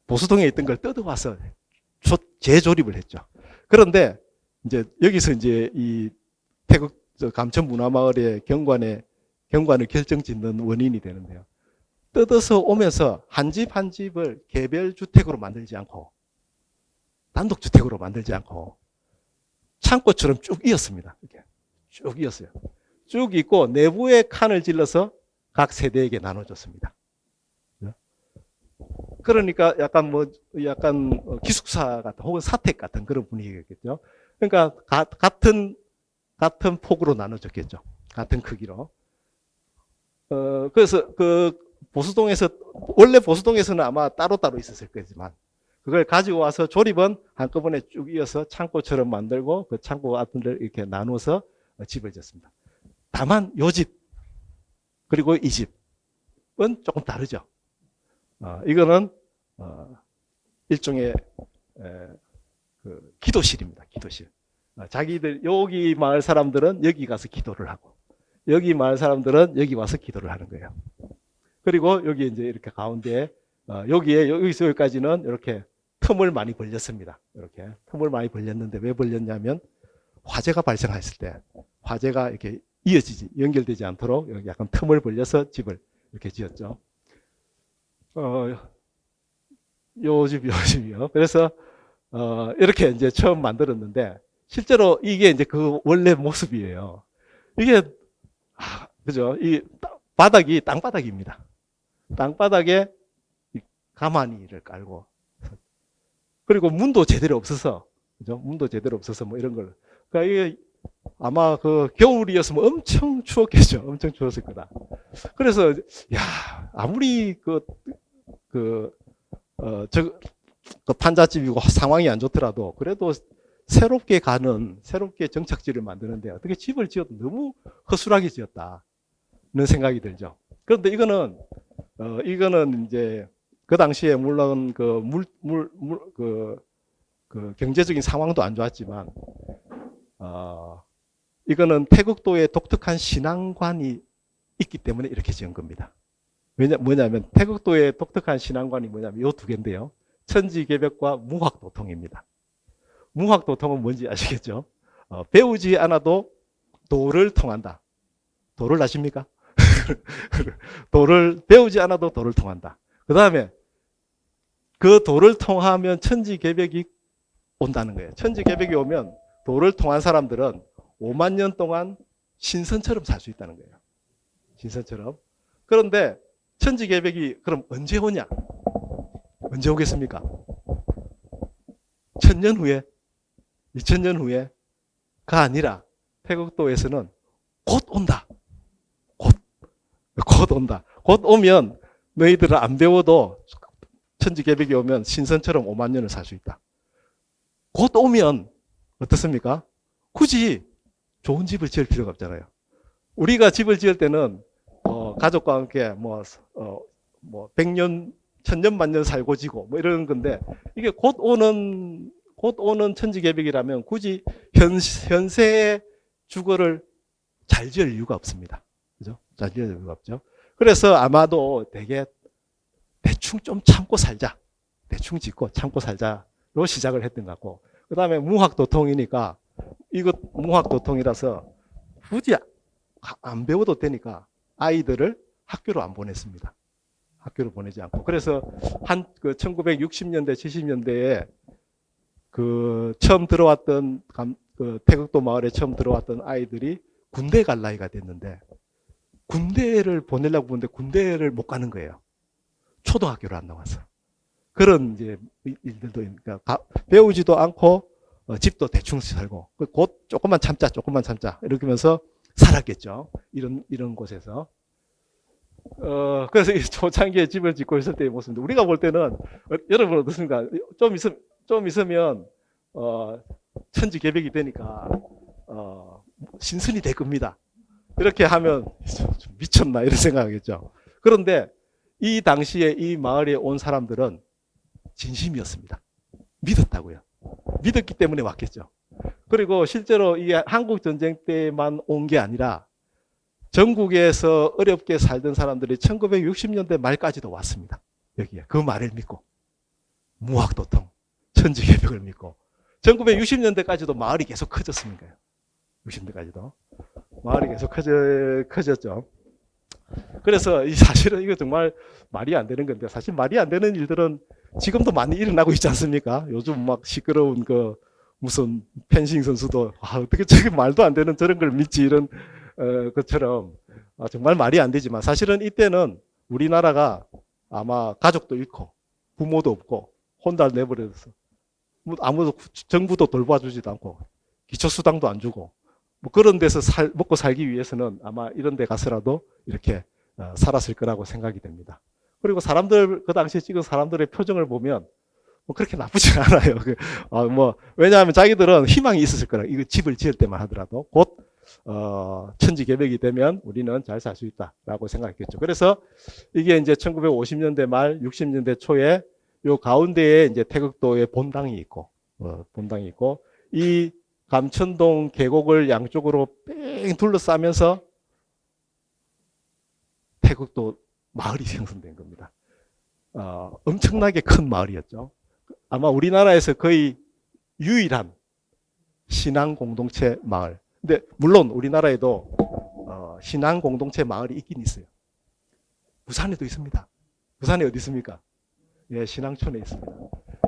보수동에 있던 걸 뜯어와서 재조립을 했죠. 그런데 이제 여기서 이제 이 태극 감천 문화마을의 경관을 결정짓는 원인이 되는데요. 뜯어서 오면서 한 집 한 집을 개별 주택으로 만들지 않고 단독 주택으로 만들지 않고 창고처럼 쭉 이었습니다. 이렇게 쭉 이었어요. 쭉 있고 내부에 칸을 질러서 각 세대에게 나눠줬습니다. 그러니까 약간 기숙사 같은 혹은 사택 같은 그런 분위기겠죠. 그러니까 같은 폭으로 나눠졌겠죠. 같은 크기로. 그래서 그 보수동에서 원래 보수동에서는 아마 따로따로 있었을 거지만 그걸 가지고 와서 조립은 한꺼번에 쭉 이어서 창고처럼 만들고 그 창고 같은 데를 이렇게 나눠서 집을 짓습니다. 다만 요 집 그리고 이 집은 조금 다르죠. 이거는 일종의 그 기도실입니다. 기도실. 자기들 여기 마을 사람들은 여기 가서 기도를 하고 여기 마을 사람들은 여기 와서 기도를 하는 거예요. 그리고 여기 이제 이렇게 가운데에 여기에 여기서 여기까지는 이렇게 틈을 많이 벌렸습니다. 이렇게 틈을 많이 벌렸는데 왜 벌렸냐면 화재가 발생했을 때 화재가 이렇게 이어지지 연결되지 않도록 여기 약간 틈을 벌려서 집을 이렇게 지었죠. 요 집이요. 그래서 이렇게 이제 처음 만들었는데 실제로 이게 이제 그 원래 모습이에요. 이게 그죠? 이 바닥이 땅바닥입니다. 땅바닥에 가마니를 깔고 그리고 문도 제대로 없어서 그죠? 문도 제대로 없어서 뭐 이런 걸 그러니까 이게 아마 그 겨울이었으면 엄청 추웠겠죠. 엄청 추웠을 거다. 그래서 야 아무리 그 판잣집이고 상황이 안 좋더라도 그래도 새롭게 정착지를 만드는데 어떻게 집을 지어도 너무 허술하게 지었다는 생각이 들죠. 그런데 이거는 이제 그 당시에 물론 그 경제적인 상황도 안 좋았지만 이거는 태국도의 독특한 신앙관이 있기 때문에 이렇게 지은 겁니다. 뭐냐면 태국도의 독특한 신앙관이 뭐냐면 이 두 개인데요. 천지개벽과 무학도통입니다. 무학도통은 뭔지 아시겠죠? 배우지 않아도 도를 통한다. 도를 아십니까? 배우지 않아도 도를 통한다. 그 다음에 그 도를 통하면 천지개벽이 온다는 거예요. 천지개벽이 오면 도를 통한 사람들은 5만 년 동안 신선처럼 살 수 있다는 거예요. 신선처럼. 그런데 천지개벽이 그럼 언제 오냐? 언제 오겠습니까? 1000년 후에? 2000년 후에? 가 아니라 태국도에서는 곧 온다. 곧 온다. 곧 오면 너희들은 안 배워도 천지개벽이 오면 신선처럼 5만 년을 살 수 있다. 곧 오면 어떻습니까? 굳이 좋은 집을 지을 필요가 없잖아요. 우리가 집을 지을 때는 가족과 함께 100년, 1000년, 만년 살고 지고 뭐 이런 건데 이게 곧 오는 천지개벽이라면 굳이 현세의 주거를 잘 지을 이유가 없습니다. 그죠? 잘 지을 이유가 없죠. 그래서 아마도 되게 대충 좀 참고 살자. 대충 짓고 참고 살자로 시작을 했던 것 같고 그 다음에 무학도통이니까 이거 무학도통이라서 굳이 안 배워도 되니까 아이들을 학교로 안 보냈습니다. 학교로 보내지 않고. 그래서 1960년대, 70년대에 처음 들어왔던, 태극도 마을에 처음 들어왔던 아이들이 군대 갈 나이가 됐는데, 군대를 보내려고 보는데 군대를 못 가는 거예요. 초등학교를 안 나와서. 그런 이제 일들도, 그러니까 배우지도 않고, 집도 대충 살고, 곧 조금만 참자, 이렇게 하면서 살았겠죠. 이런 곳에서. 그래서 이 초창기에 집을 짓고 있을 때의 모습인데, 우리가 볼 때는, 여러분 어떻습니까? 좀 있으면, 천지개벽이 되니까, 신선이 될 겁니다. 이렇게 하면, 미쳤나, 이런 생각하겠죠. 그런데, 이 당시에 이 마을에 온 사람들은 진심이었습니다. 믿었다고요. 믿었기 때문에 왔겠죠. 그리고 실제로 이게 한국 전쟁 때만 온 게 아니라 전국에서 어렵게 살던 사람들이 1960년대 말까지도 왔습니다. 여기에 그 말을 믿고 무학도통, 천지개벽을 믿고 1960년대까지도 마을이 계속 커졌습니다. 60년대까지도 마을이 계속 커졌죠. 그래서 사실은 이거 정말 말이 안 되는 건데 사실 말이 안 되는 일들은 지금도 많이 일어나고 있지 않습니까? 요즘 막 시끄러운 무슨 펜싱 선수도 어떻게 저게 말도 안 되는 저런 걸 믿지 이런 것처럼 정말 말이 안 되지만 사실은 이때는 우리나라가 아마 가족도 잃고 부모도 없고 혼자 내버려서 아무도 정부도 돌봐주지도 않고 기초수당도 안 주고 뭐 그런 데서 먹고 살기 위해서는 아마 이런 데 가서라도 이렇게 살았을 거라고 생각이 됩니다. 그리고 그 당시에 찍은 사람들의 표정을 보면 뭐 그렇게 나쁘지 않아요. 왜냐하면 자기들은 희망이 있었을 거라. 이거 집을 지을 때만 하더라도 곧 천지개벽이 되면 우리는 잘 살 수 있다라고 생각했겠죠. 그래서 이게 이제 1950년대 말 60년대 초에 요 가운데에 이제 태극도의 본당이 있고 이 감천동 계곡을 양쪽으로 뺑 둘러싸면서 태국도 마을이 형성된 겁니다. 엄청나게 큰 마을이었죠. 아마 우리나라에서 거의 유일한 신앙 공동체 마을. 근데 물론 우리나라에도 신앙 공동체 마을이 있긴 있어요. 부산에도 있습니다. 부산에 어디 있습니까? 예, 신앙촌에 있습니다.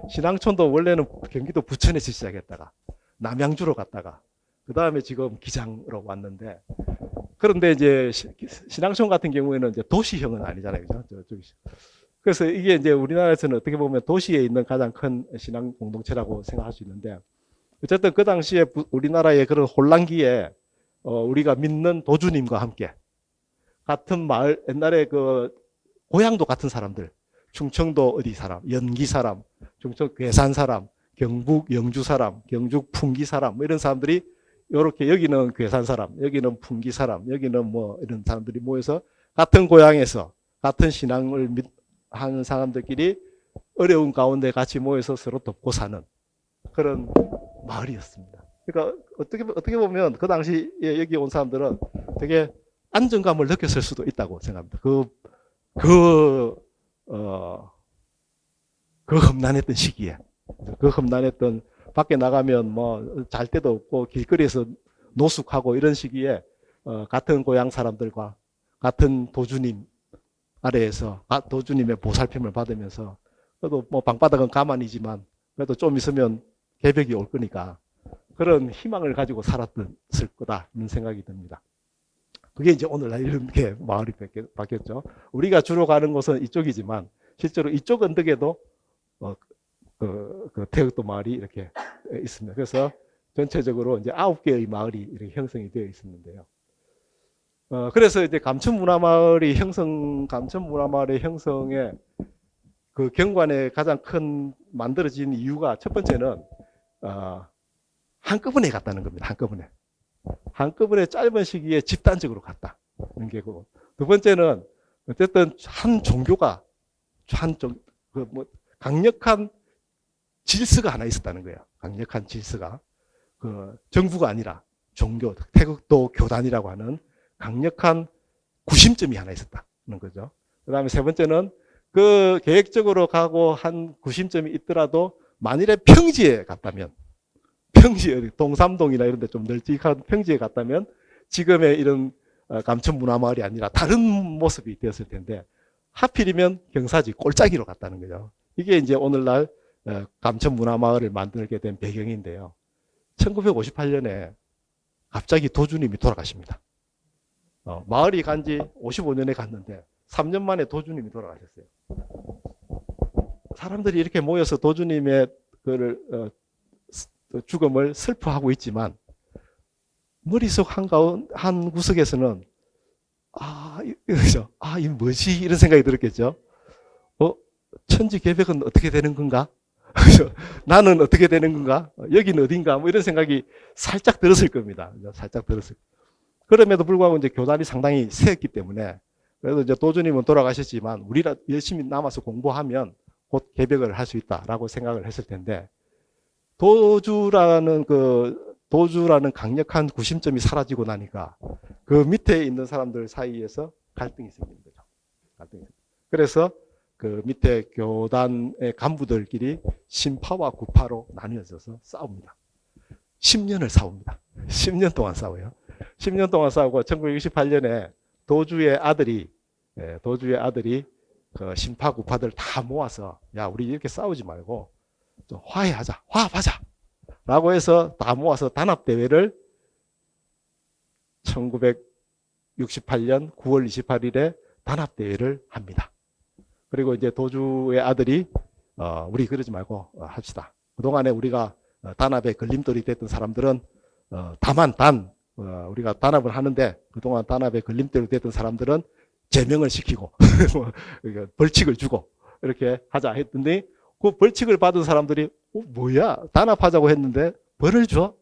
신앙촌도 원래는 경기도 부천에서 시작했다가 남양주로 갔다가 그 다음에 지금 기장으로 왔는데, 그런데 이제 신앙촌 같은 경우에는 이제 도시형은 아니잖아요, 그죠? 그래서 이게 이제 우리나라에서는 어떻게 보면 도시에 있는 가장 큰 신앙 공동체라고 생각할 수 있는데, 어쨌든 그 당시에 우리나라의 그런 혼란기에 우리가 믿는 도주님과 함께 같은 마을, 옛날에 그 고향도 같은 사람들, 충청도 어디 사람, 연기 사람, 충청 괴산 사람, 경북 영주 사람, 경주 풍기 사람, 뭐 이런 사람들이 이렇게, 여기는 괴산 사람, 여기는 풍기 사람, 여기는 뭐 이런 사람들이 모여서 같은 고향에서 같은 신앙을 하는 사람들끼리 어려운 가운데 같이 모여서 서로 돕고 사는 그런 마을이었습니다. 그러니까 어떻게 보면 그 당시에 여기 온 사람들은 되게 안정감을 느꼈을 수도 있다고 생각합니다. 그 험난했던 시기에, 그 험난했던, 밖에 나가면 뭐 잘 데도 없고 길거리에서 노숙하고 이런 시기에 같은 고향 사람들과 같은 도주님 아래에서 도주님의 보살핌을 받으면서, 그래도 뭐 방바닥은 가만이지만 그래도 좀 있으면 개벽이 올 거니까 그런 희망을 가지고 살았을 거다, 이런 생각이 듭니다. 그게 이제 오늘날 이렇게 마을이 바뀌었죠. 우리가 주로 가는 곳은 이쪽이지만 실제로 이쪽 언덕에도 그 태극도 마을이 이렇게 있습니다. 그래서 전체적으로 이제 9개의 마을이 이렇게 형성이 되어 있었는데요. 그래서 이제 감천문화마을의 형성에 그 경관에 가장 큰 만들어진 이유가, 첫 번째는 한꺼번에 갔다는 겁니다. 한꺼번에 짧은 시기에 집단적으로 갔다는 게고, 두 번째는 어쨌든 한 종교가 강력한 질서가 하나 있었다는 거예요. 강력한 질서가, 그 정부가 아니라 종교, 태극도 교단이라고 하는 강력한 구심점이 하나 있었다는 거죠. 그 다음에 세 번째는 그 계획적으로 가고 한 구심점이 있더라도 만일에 평지에 갔다면, 평지에, 동삼동이나 이런 데 좀 널찍한 평지에 갔다면 지금의 이런 감천문화마을이 아니라 다른 모습이 되었을 텐데, 하필이면 경사지 꼴짜기로 갔다는 거죠. 이게 이제 오늘날 감천문화마을을 만들게 된 배경인데요. 1958년에 갑자기 도주님이 돌아가십니다. 마을이 간지 55년에 갔는데 3년 만에 도주님이 돌아가셨어요. 사람들이 이렇게 모여서 도주님의 죽음을 슬퍼하고 있지만 머릿속 한 구석에서는 이 뭐지? 이런 생각이 들었겠죠. 천지개벽은 어떻게 되는 건가? 나는 어떻게 되는 건가? 여기는 어딘가? 뭐 이런 생각이 살짝 들었을 겁니다. 살짝 들었을. 그럼에도 불구하고 이제 교단이 상당히 세었기 때문에, 그래도 이제 도주님은 돌아가셨지만 우리라 열심히 남아서 공부하면 곧 개벽을 할 수 있다라고 생각을 했을 텐데, 도주라는 강력한 구심점이 사라지고 나니까 그 밑에 있는 사람들 사이에서 갈등이 생기는 거죠. 그래서 그 밑에 교단의 간부들끼리 신파와 구파로 나뉘어져서 싸웁니다. 10년을 싸웁니다. 10년 동안 싸워요. 10년 동안 싸우고 1968년에 도주의 아들이 그 신파 구파들 다 모아서, 야, 우리 이렇게 싸우지 말고 좀 화합하자 라고 해서 다 모아서 단합대회를 1968년 9월 28일에 단합대회를 합니다. 그리고 이제 도주의 아들이 우리 그러지 말고 합시다. 그동안에 우리가 단합에 걸림돌이 됐던 사람들은 우리가 단합을 하는데 그동안 단합에 걸림돌이 됐던 사람들은 제명을 시키고 벌칙을 주고 이렇게 하자 했더니, 그 벌칙을 받은 사람들이 뭐야, 단합하자고 했는데 벌을 줘?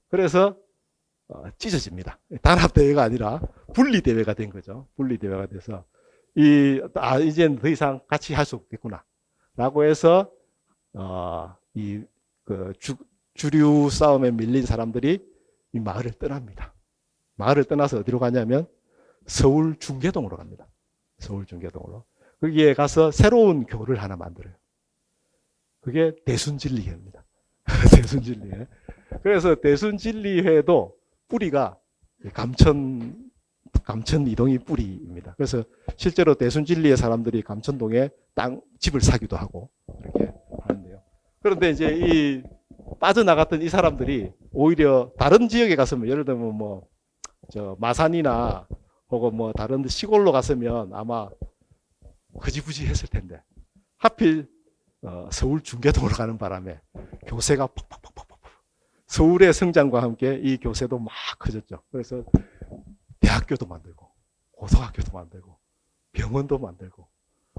그래서 찢어집니다. 단합대회가 아니라 분리대회가 된 거죠. 분리대회가 돼서 이제는 더 이상 같이 할 수 없겠구나 라고 해서 주류 싸움에 밀린 사람들이 이 마을을 떠납니다. 마을을 떠나서 어디로 가냐면 서울 중계동으로 갑니다. 서울 중계동으로. 거기에 가서 새로운 교를 하나 만들어요. 그게 대순진리회입니다. 대순진리회. 그래서 대순진리회도 뿌리가 감천 이동이 뿌리입니다. 그래서 실제로 대순진리회 사람들이 감천동에 집을 사기도 하고 이렇게 하는데요. 그런데 이제 이 빠져나갔던 이 사람들이 오히려 다른 지역에 갔으면, 예를 들면 뭐 저 마산이나 혹은 뭐 다른 시골로 갔으면 아마 흐지부지 했을 텐데, 하필 서울 중계동으로 가는 바람에 교세가 팍팍팍팍, 서울의 성장과 함께 이 교세도 막 커졌죠. 그래서 대학교도 만들고 고등학교도 만들고 병원도 만들고,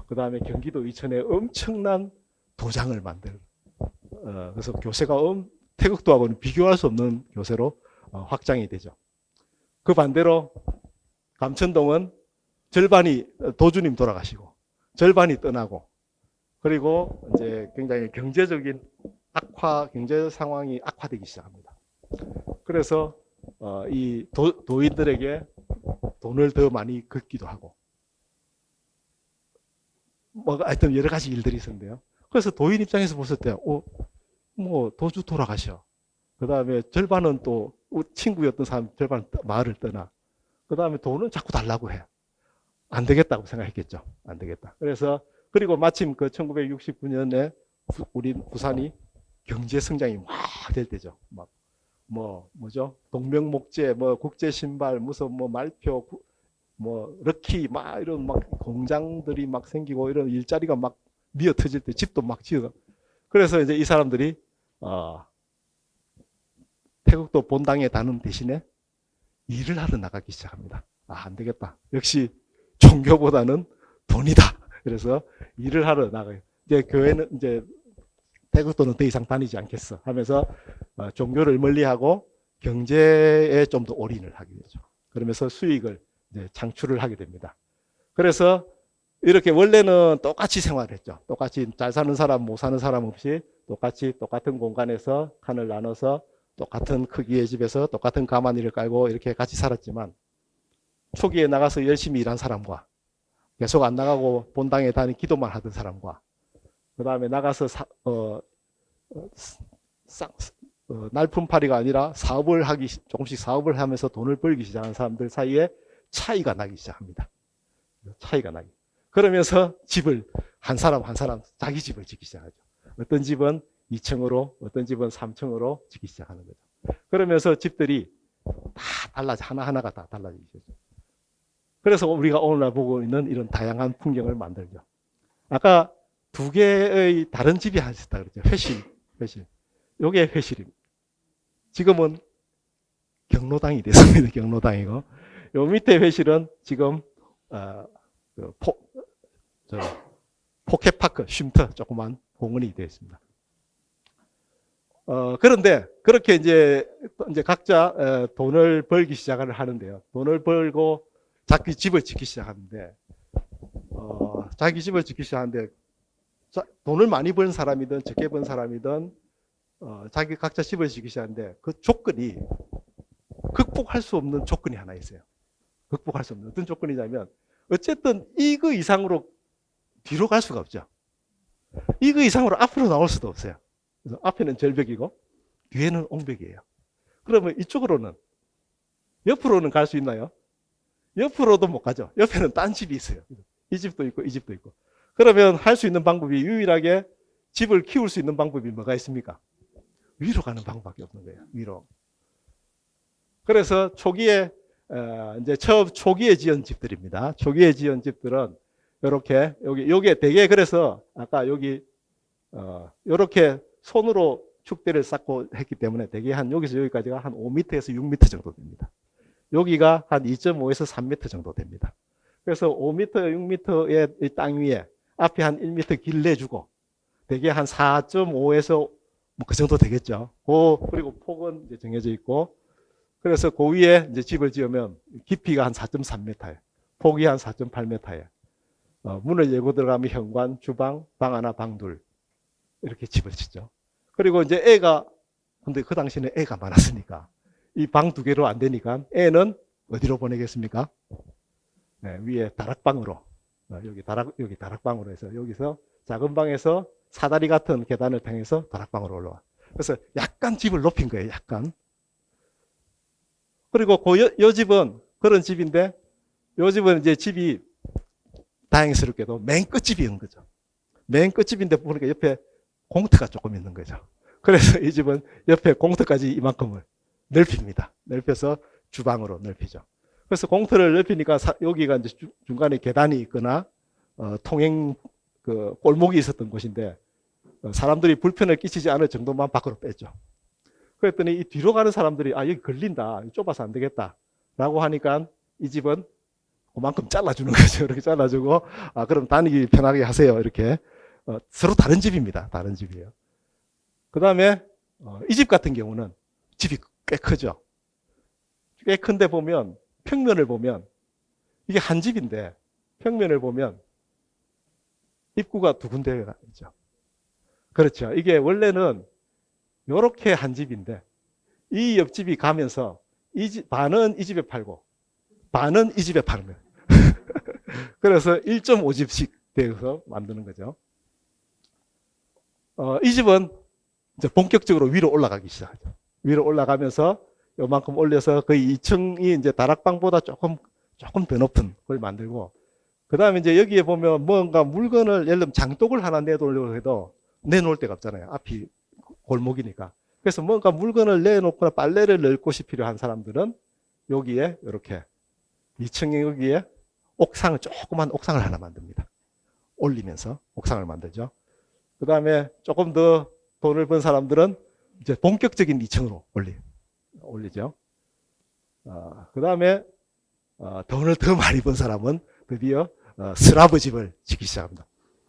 그 다음에 경기도 이천에 엄청난 도장을 만들고, 그래서 교세가 태극도하고는 비교할 수 없는 교세로 확장이 되죠. 그 반대로 감천동은 절반이 도주님 돌아가시고 절반이 떠나고, 그리고 이제 굉장히 경제적인 경제 상황이 악화되기 시작합니다. 그래서 이 도인들에게 돈을 더 많이 걷기도 하고, 뭐 하여튼 여러 가지 일들이 있었는데요. 그래서 도인 입장에서 봤을 때, 뭐 도주 돌아가셔. 그 다음에 절반은 또 친구였던 사람 절반 마을을 떠나. 그 다음에 돈은 자꾸 달라고 해. 안 되겠다고 생각했겠죠. 안 되겠다. 그리고 마침 그 1969년에 우리 부산이 경제 성장이 막 될 때죠. 뭐죠? 동명목재, 뭐 국제신발, 무슨 뭐 말표, 뭐 럭키, 막 이런 막 공장들이 막 생기고 이런 일자리가 막 미어 터질 때 집도 막 지어. 그래서 이제 이 사람들이 태국도 본당에 다는 대신에 일을 하러 나가기 시작합니다. 안 되겠다. 역시 종교보다는 돈이다. 그래서 일을 하러 나가요. 이제 교회는 이제 태국도는 더 이상 다니지 않겠어 하면서 종교를 멀리하고 경제에 좀 더 올인을 하게 되죠. 그러면서 수익을 이제 창출을 하게 됩니다. 그래서 이렇게 원래는 똑같이 생활했죠. 똑같이 잘 사는 사람, 못 사는 사람 없이 똑같은 공간에서 칸을 나눠서 똑같은 크기의 집에서 똑같은 가마니를 깔고 이렇게 같이 살았지만, 초기에 나가서 열심히 일한 사람과 계속 안 나가고 본당에 다니 기도만 하던 사람과, 그 다음에 나가서 날품팔이가 아니라 조금씩 사업을 하면서 돈을 벌기 시작한 사람들 사이에 차이가 나기 시작합니다. 차이가 나기. 그러면서 집을 한 사람 자기 집을 짓기 시작하죠. 어떤 집은 2층으로, 어떤 집은 3층으로 짓기 시작하는 거죠. 그러면서 집들이 다 달라져, 하나하나가 다 달라지기 시작하죠. 그래서 우리가 오늘날 보고 있는 이런 다양한 풍경을 만들죠. 아까 두 개의 다른 집이 하셨다 그랬죠. 회실. 요게 회실입니다. 지금은 경로당이 됐습니다. 경로당이고. 요 밑에 회실은 지금 포켓파크, 쉼터 조그만 공원이 되어 있습니다. 그런데 그렇게 이제 각자 돈을 벌기 시작을 하는데요. 돈을 벌고 자기 집을 짓기 시작하는데, 돈을 많이 버는 사람이든 적게 버는 사람이든 자기 각자 집을 짓기 시작하는데, 그 조건이 극복할 수 없는 조건이 하나 있어요. 극복할 수 없는 어떤 조건이냐면, 어쨌든 이거 이상으로 뒤로 갈 수가 없죠. 이거 이상으로 앞으로 나올 수도 없어요. 그래서 앞에는 절벽이고 뒤에는 옹벽이에요. 그러면 이쪽으로는, 옆으로는 갈 수 있나요? 옆으로도 못 가죠. 옆에는 딴 집이 있어요. 이 집도 있고 이 집도 있고. 그러면 할 수 있는 방법이, 유일하게 집을 키울 수 있는 방법이 뭐가 있습니까? 위로 가는 방법밖에 없는 거예요. 위로. 그래서 초기에 초기에 지은 집들입니다. 초기에 지은 집들은 이렇게 여기에 되게, 그래서 아까 여기 이렇게 손으로 축대를 쌓고 했기 때문에 되게 여기서 여기까지가 한 5m에서 6m 정도 됩니다. 여기가 한 2.5에서 3m 정도 됩니다. 그래서 5m, 6m의 땅 위에 앞에 한 1m 길 내주고, 되게 한 4.5에서 뭐 그 정도 되겠죠. 그리고 폭은 이제 정해져 있고, 그래서 그 위에 이제 집을 지으면 깊이가 한 4.3m예요. 폭이 한 4.8m예요. 문을 열고 들어가면 현관, 주방, 방 하나, 방 둘. 이렇게 집을 짓죠. 그리고 이제 근데 그 당시에는 애가 많았으니까 이 방 두 개로 안 되니까 애는 어디로 보내겠습니까? 네, 위에 다락방으로. 여기 다락방으로 해서 여기서 작은 방에서 사다리 같은 계단을 통해서 다락방으로 올라와. 그래서 약간 집을 높인 거예요. 약간. 그리고 요 집은 그런 집인데 요 집은 이제 집이 다행스럽게도 맨 끝집이었는 거죠. 맨 끝집인데 보니까 옆에 공터가 조금 있는 거죠. 그래서 이 집은 옆에 공터까지 이만큼을 넓힙니다. 넓혀서 주방으로 넓히죠. 그래서 공터를 넓히니까 여기가 이제 중간에 계단이 있거나 통행 그 골목이 있었던 곳인데 사람들이 불편을 끼치지 않을 정도만 밖으로 뺐죠. 그랬더니 이 뒤로 가는 사람들이 여기 걸린다, 좁아서 안 되겠다 라고 하니까 이 집은 그만큼 잘라주는 거죠. 이렇게 잘라주고 그럼 다니기 편하게 하세요. 이렇게 서로 다른 집입니다. 다른 집이에요. 그 다음에 이 집 같은 경우는 집이 꽤 크죠. 꽤 큰데 보면 평면을 보면 이게 한 집인데 평면을 보면 입구가 두 군데가 있죠. 그렇죠. 이게 원래는 이렇게 한 집인데 이 옆집이 가면서 반은 이 집에 팔고 반은 이 집에 파는 거예요. 그래서 1.5집씩 되어서 만드는 거죠. 이 집은 이제 본격적으로 위로 올라가기 시작하죠. 위로 올라가면서 요만큼 올려서 거의 2층이 이제 다락방보다 조금 더 높은 걸 만들고, 그 다음에 이제 여기에 보면 뭔가 물건을 예를 들면 장독을 하나 내놓으려고 해도 내놓을 데가 없잖아요. 앞이 골목이니까. 그래서 뭔가 물건을 내놓거나 빨래를 넣을 곳이 필요한 사람들은 여기에 이렇게 2층에 여기에 조그만 옥상을 하나 만듭니다. 올리면서 옥상을 만들죠. 그 다음에 조금 더 돈을 번 사람들은 이제 본격적인 2층으로 올리죠. 그 다음에 돈을 더 많이 번 사람은 드디어 슬라브 집을 짓기 시작합니다.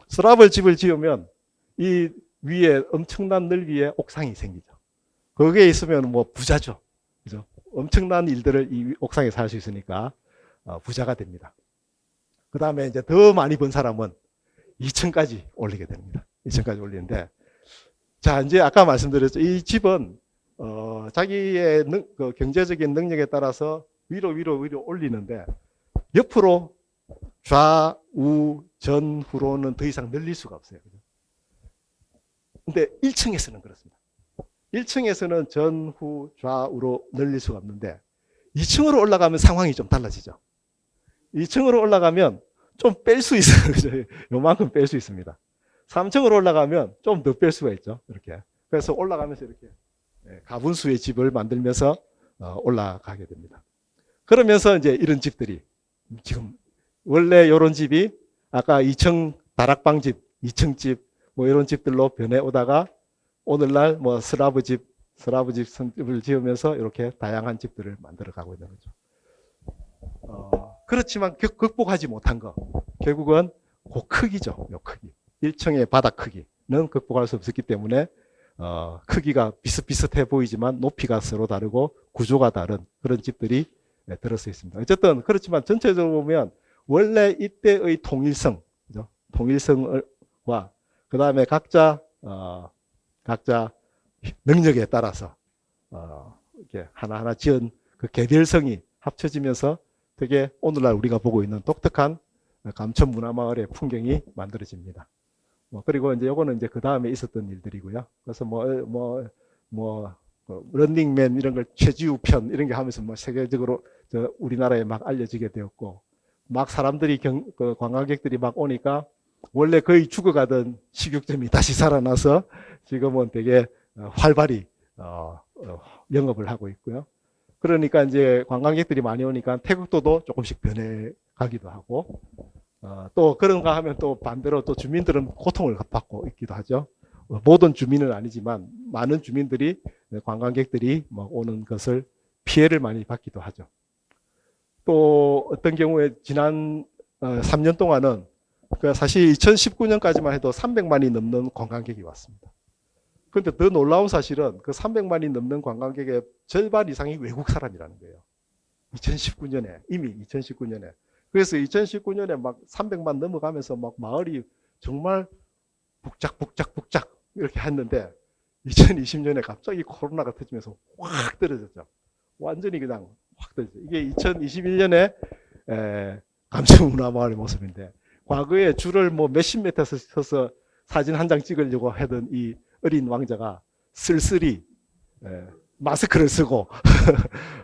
슬라브 집을 지으면 이 위에 엄청난 넓이의 옥상이 생기죠. 거기에 있으면 뭐 부자죠. 그죠? 엄청난 일들을 이 옥상에서 할 수 있으니까 부자가 됩니다. 그 다음에 이제 더 많이 번 사람은 2층까지 올리게 됩니다. 2층까지 올리는데, 자, 이제 아까 말씀드렸죠. 이 집은, 자기의 그 경제적인 능력에 따라서 위로 올리는데, 옆으로 좌우 전후로는 더 이상 늘릴 수가 없어요. 근데 1층에서는 그렇습니다. 1층에서는 전후 좌우로 늘릴 수가 없는데 2층으로 올라가면 상황이 좀 달라지죠. 2층으로 올라가면 좀 뺄 수 있어요. 요만큼 뺄 수 있습니다. 3층으로 올라가면 좀 더 뺄 수가 있죠. 이렇게. 그래서 올라가면서 이렇게 가분수의 집을 만들면서 올라가게 됩니다. 그러면서 이제 이런 집들이 지금 원래 이런 집이 아까 2층 다락방 집, 2층 집 뭐 이런 집들로 변해 오다가 오늘날 뭐 슬라브 집을 지으면서 이렇게 다양한 집들을 만들어 가고 있는 거죠. 그렇지만 극복하지 못한 거 결국은 그 크기죠. 요 크기. 1층의 바닥 크기는 극복할 수 없었기 때문에 크기가 비슷비슷해 보이지만 높이가 서로 다르고 구조가 다른 그런 집들이 들어서 있습니다. 어쨌든 그렇지만 전체적으로 보면 원래 이때의 통일성, 그죠? 통일성과 그 다음에 각자 능력에 따라서 이렇게 하나하나 지은 그 개별성이 합쳐지면서 되게 오늘날 우리가 보고 있는 독특한 감천 문화마을의 풍경이 만들어집니다. 그리고 이제 요거는 이제 그 다음에 있었던 일들이고요. 그래서 런닝맨 이런 걸 최지우 편 이런 게 하면서 세계적으로 우리나라에 막 알려지게 되었고, 막 사람들이 관광객들이 막 오니까 원래 거의 죽어가던 식육점이 다시 살아나서 지금은 되게 활발히 영업을 하고 있고요. 그러니까 이제 관광객들이 많이 오니까 태국도도 조금씩 변해가기도 하고, 또 그런가 하면 또 반대로 또 주민들은 고통을 받고 있기도 하죠. 모든 주민은 아니지만 많은 주민들이 관광객들이 막 오는 것을 피해를 많이 받기도 하죠. 또 어떤 경우에 지난 3년 동안은 사실 2019년까지만 해도 300만이 넘는 관광객이 왔습니다. 그런데 더 놀라운 사실은 그 300만이 넘는 관광객의 절반 이상이 외국 사람이라는 거예요. 2019년에, 이미 2019년에. 그래서 2019년에 막 300만 넘어가면서 막 마을이 정말 북작 이렇게 했는데 2020년에 갑자기 코로나가 터지면서 확 떨어졌죠. 완전히 그냥 확 떨어졌죠. 이게 2021년에 감천문화마을의 모습인데 과거에 줄을 뭐 몇십 미터 서서 사진 한 장 찍으려고 하던 이 어린 왕자가 쓸쓸히 마스크를 쓰고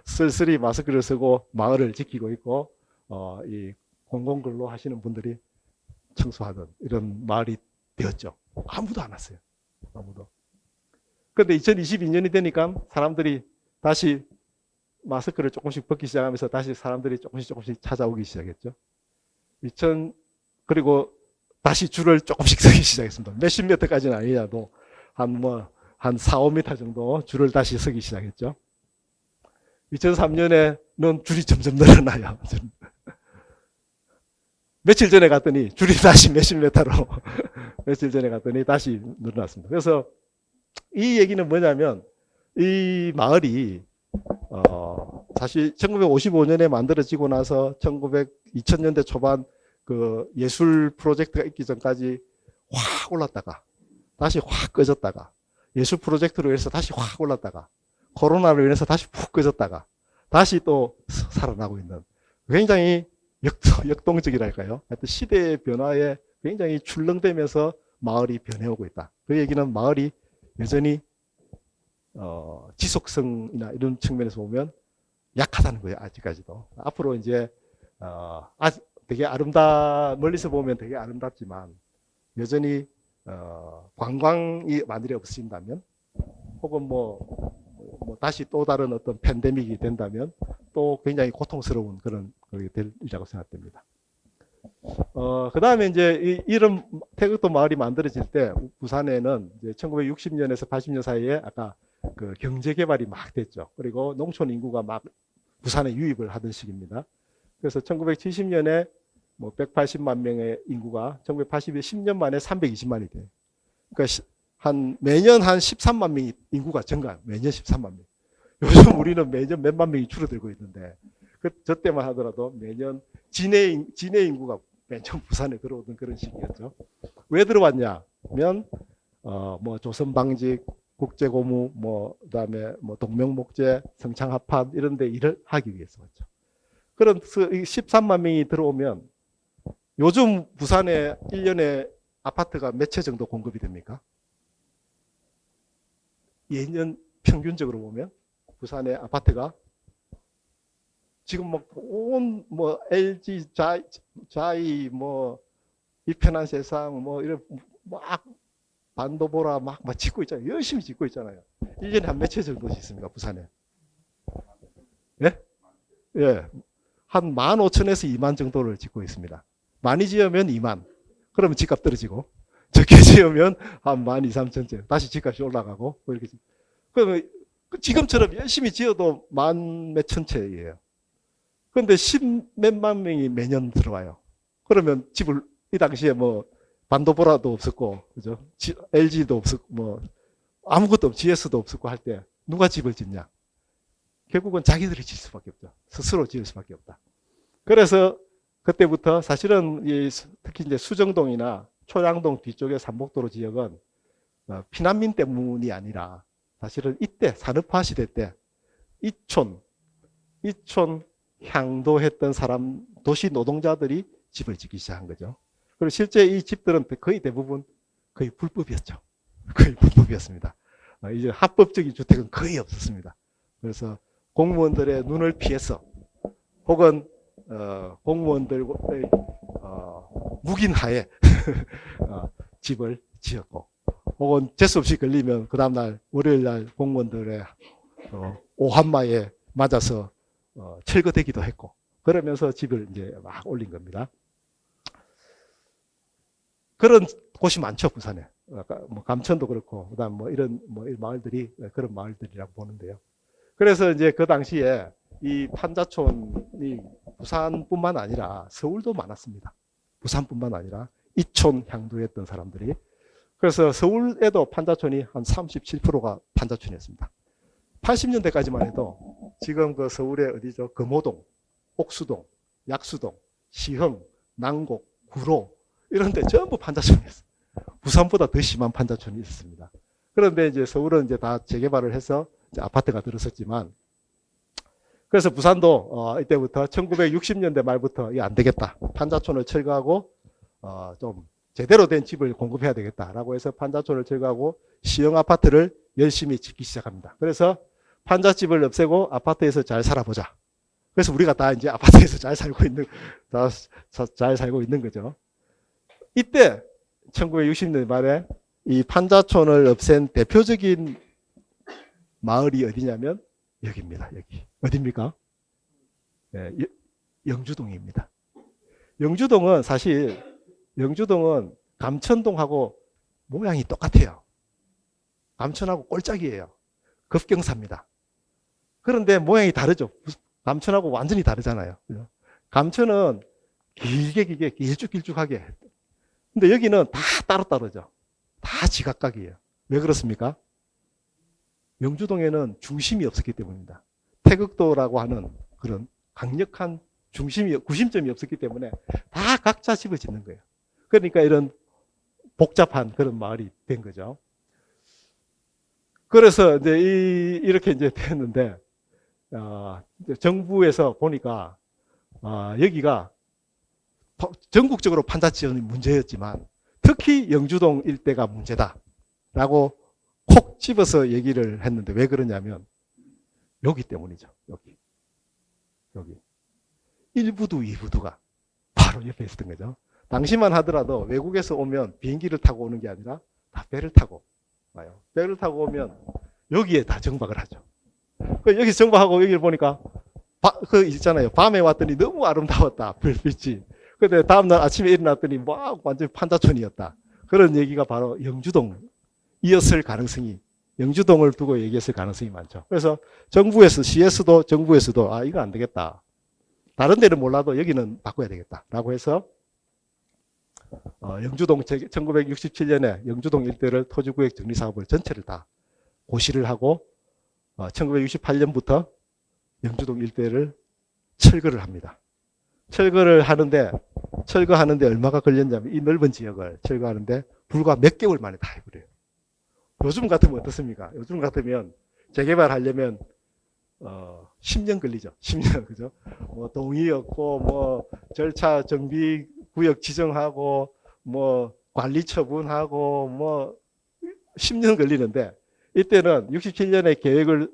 쓸쓸히 마스크를 쓰고 마을을 지키고 있고 이 공공근로 하시는 분들이 청소하던 이런 마을이 되었죠. 아무도 안 왔어요. 아무도. 그런데 2022년이 되니까 사람들이 다시 마스크를 조금씩 벗기 시작하면서 다시 사람들이 조금씩 찾아오기 시작했죠. 그리고 다시 줄을 조금씩 서기 시작했습니다. 몇십 미터까지는 아니라도 한 4, 5m 정도 줄을 다시 서기 시작했죠. 2003년에는 줄이 점점 늘어나요. 며칠 전에 갔더니 줄이 다시 몇십 미터로 며칠 전에 갔더니 다시 늘어났습니다. 그래서 이 얘기는 뭐냐면 이 마을이 사실 1955년에 만들어지고 나서 2000년대 초반 그 예술 프로젝트가 있기 전까지 확 올랐다가 다시 확 꺼졌다가 예술 프로젝트로 인해서 다시 확 올랐다가 코로나로 인해서 다시 푹 꺼졌다가 다시 또 살아나고 있는 굉장히 역동적이랄까요. 하여튼 시대의 변화에 굉장히 출렁대면서 마을이 변해오고 있다. 그 얘기는 마을이 여전히 지속성이나 이런 측면에서 보면 약하다는 거예요. 아직까지도. 앞으로 이제 되게 멀리서 보면 되게 아름답지만 여전히 관광이 만일에 없어진다면 혹은 뭐 다시 또 다른 어떤 팬데믹이 된다면 또 굉장히 고통스러운 그런 그게 될이라고 생각됩니다. 그 다음에 이제 이런 태극도 마을이 만들어질 때 부산에는 이제 1960년에서 80년 사이에 아까 그 경제 개발이 막 됐죠. 그리고 농촌 인구가 막 부산에 유입을 하던 시기입니다. 그래서 1970년에 뭐 180만 명의 인구가 1980에 10년 만에 320만이 돼요. 그러니까 매년 한 13만 명이 인구가 증가해요. 매년 13만 명. 요즘 우리는 매년 몇만 명이 줄어들고 있는데 저 때만 하더라도 매년 진해 인구가 매년 부산에 들어오던 그런 시기였죠. 왜 들어왔냐면 뭐 조선방직, 국제고무, 그다음에 동명목재, 성창합판 이런 데 일을 하기 위해서 왔죠. 그런 13만 명이 들어오면 요즘 부산에 1년에 아파트가 몇 채 정도 공급이 됩니까? 예년 평균적으로 보면 부산의 아파트가 지금 LG, 자이, 이편한 세상, 이런 막 반도보라 막 짓고 있잖아요. 열심히 짓고 있잖아요. 1년에 한 몇 채 정도 짓습니까, 부산에? 예? 예. 한 15,000에서 2만 정도를 짓고 있습니다. 많이 지으면 2만. 그러면 집값 떨어지고, 적게 지으면 한 12,000, 3,000채. 다시 집값이 올라가고, 이렇게. 그러면 지금처럼 열심히 지어도 10,000몇천 채예요. 그런데 10몇만 명이 매년 들어와요. 그러면 집을, 이 당시에 반도보라도 없었고, 그죠? LG도 없었고, 아무것도 없고, GS도 없었고 할 때, 누가 집을 짓냐? 결국은 자기들이 질 수밖에 없죠. 스스로 지을 수밖에 없다. 그래서 그때부터 사실은 특히 이제 수정동이나 초량동 뒤쪽의 삼복도로 지역은 피난민 때문이 아니라 사실은 이때 산업화 시대 때 이촌 향도했던 사람, 도시 노동자들이 집을 짓기 시작한 거죠. 그리고 실제 이 집들은 거의 대부분 거의 불법이었죠. 거의 불법이었습니다. 이제 합법적인 주택은 거의 없었습니다. 그래서 공무원들의 눈을 피해서 혹은 공무원들의 묵인하에 집을 지었고 혹은 재수없이 걸리면 그 다음날 월요일날 공무원들의 오한마에 맞아서 철거되기도 했고 그러면서 집을 이제 막 올린 겁니다. 그런 곳이 많죠, 부산에. 감천도 그렇고 그다음 이런 마을들이 그런 마을들이라고 보는데요. 그래서 이제 그 당시에 이 판자촌이 부산뿐만 아니라 서울도 많았습니다. 부산뿐만 아니라 이촌 향도했던 사람들이. 그래서 서울에도 판자촌이 한 37%가 판자촌이었습니다. 80년대까지만 해도 지금 그 서울의 어디죠? 금호동, 옥수동, 약수동, 시흥, 난곡, 구로 이런 데 전부 판자촌이었어요. 부산보다 더 심한 판자촌이 있었습니다. 그런데 이제 서울은 이제 다 재개발을 해서 이제 아파트가 들어섰지만 그래서 부산도 이때부터 1960년대 말부터 안 되겠다. 판자촌을 철거하고 좀 제대로 된 집을 공급해야 되겠다라고 해서 판자촌을 제거하고 시형 아파트를 열심히 짓기 시작합니다. 그래서 판잣집을 없애고 아파트에서 잘 살아보자. 그래서 우리가 다 이제 아파트에서 잘 살고 있는 거죠. 이때 1960년대 말에 이 판자촌을 없앤 대표적인 마을이 어디냐면 여기입니다. 여기. 어디입니까? 네, 영주동입니다. 영주동은 사실 감천동하고 모양이 똑같아요. 감천하고 꼴짝이에요. 급경사입니다. 그런데 모양이 다르죠. 감천하고 완전히 다르잖아요. 감천은 길게 길쭉길쭉하게. 근데 여기는 다 따로따로죠. 다 지각각이에요. 왜 그렇습니까? 영주동에는 중심이 없었기 때문입니다. 태극도라고 하는 그런 강력한 구심점이 없었기 때문에 다 각자 집을 짓는 거예요. 그러니까 이런 복잡한 그런 마을이 된 거죠. 그래서 이제 이렇게 이제 됐는데, 정부에서 보니까, 여기가 전국적으로 판자촌이 문제였지만, 특히 영주동 일대가 문제다라고 콕 집어서 얘기를 했는데, 왜 그러냐면, 여기 때문이죠. 여기. 1부두, 2부두가 바로 옆에 있었던 거죠. 당시만 하더라도 외국에서 오면 비행기를 타고 오는 게 아니라 다 배를 타고 와요. 배를 타고 오면 여기에 다 정박을 하죠. 여기서 정박하고 여기를 보니까 그 있잖아요. 밤에 왔더니 너무 아름다웠다. 불빛이. 근데 다음날 아침에 일어났더니 막 완전 판자촌이었다. 그런 얘기가 바로 영주동이었을 가능성이, 영주동을 두고 얘기했을 가능성이 많죠. 그래서 시에서도 정부에서도 이거 안 되겠다. 다른 데는 몰라도 여기는 바꿔야 되겠다라고 해서 영주동 1967년에 영주동 일대를 토지구역 정리 사업을 전체를 다 고시를 하고 1968년부터 영주동 일대를 철거를 합니다. 철거하는데 얼마가 걸렸냐면 이 넓은 지역을 철거하는데 불과 몇 개월 만에 다 해버려요. 요즘 같으면 어떻습니까? 요즘 같으면 재개발하려면 10년 걸리죠. 10년, 그죠? 뭐 동의였고, 뭐 절차 정비 구역 지정하고, 뭐 관리 처분하고, 뭐 10년 걸리는데, 이때는 67년에 계획을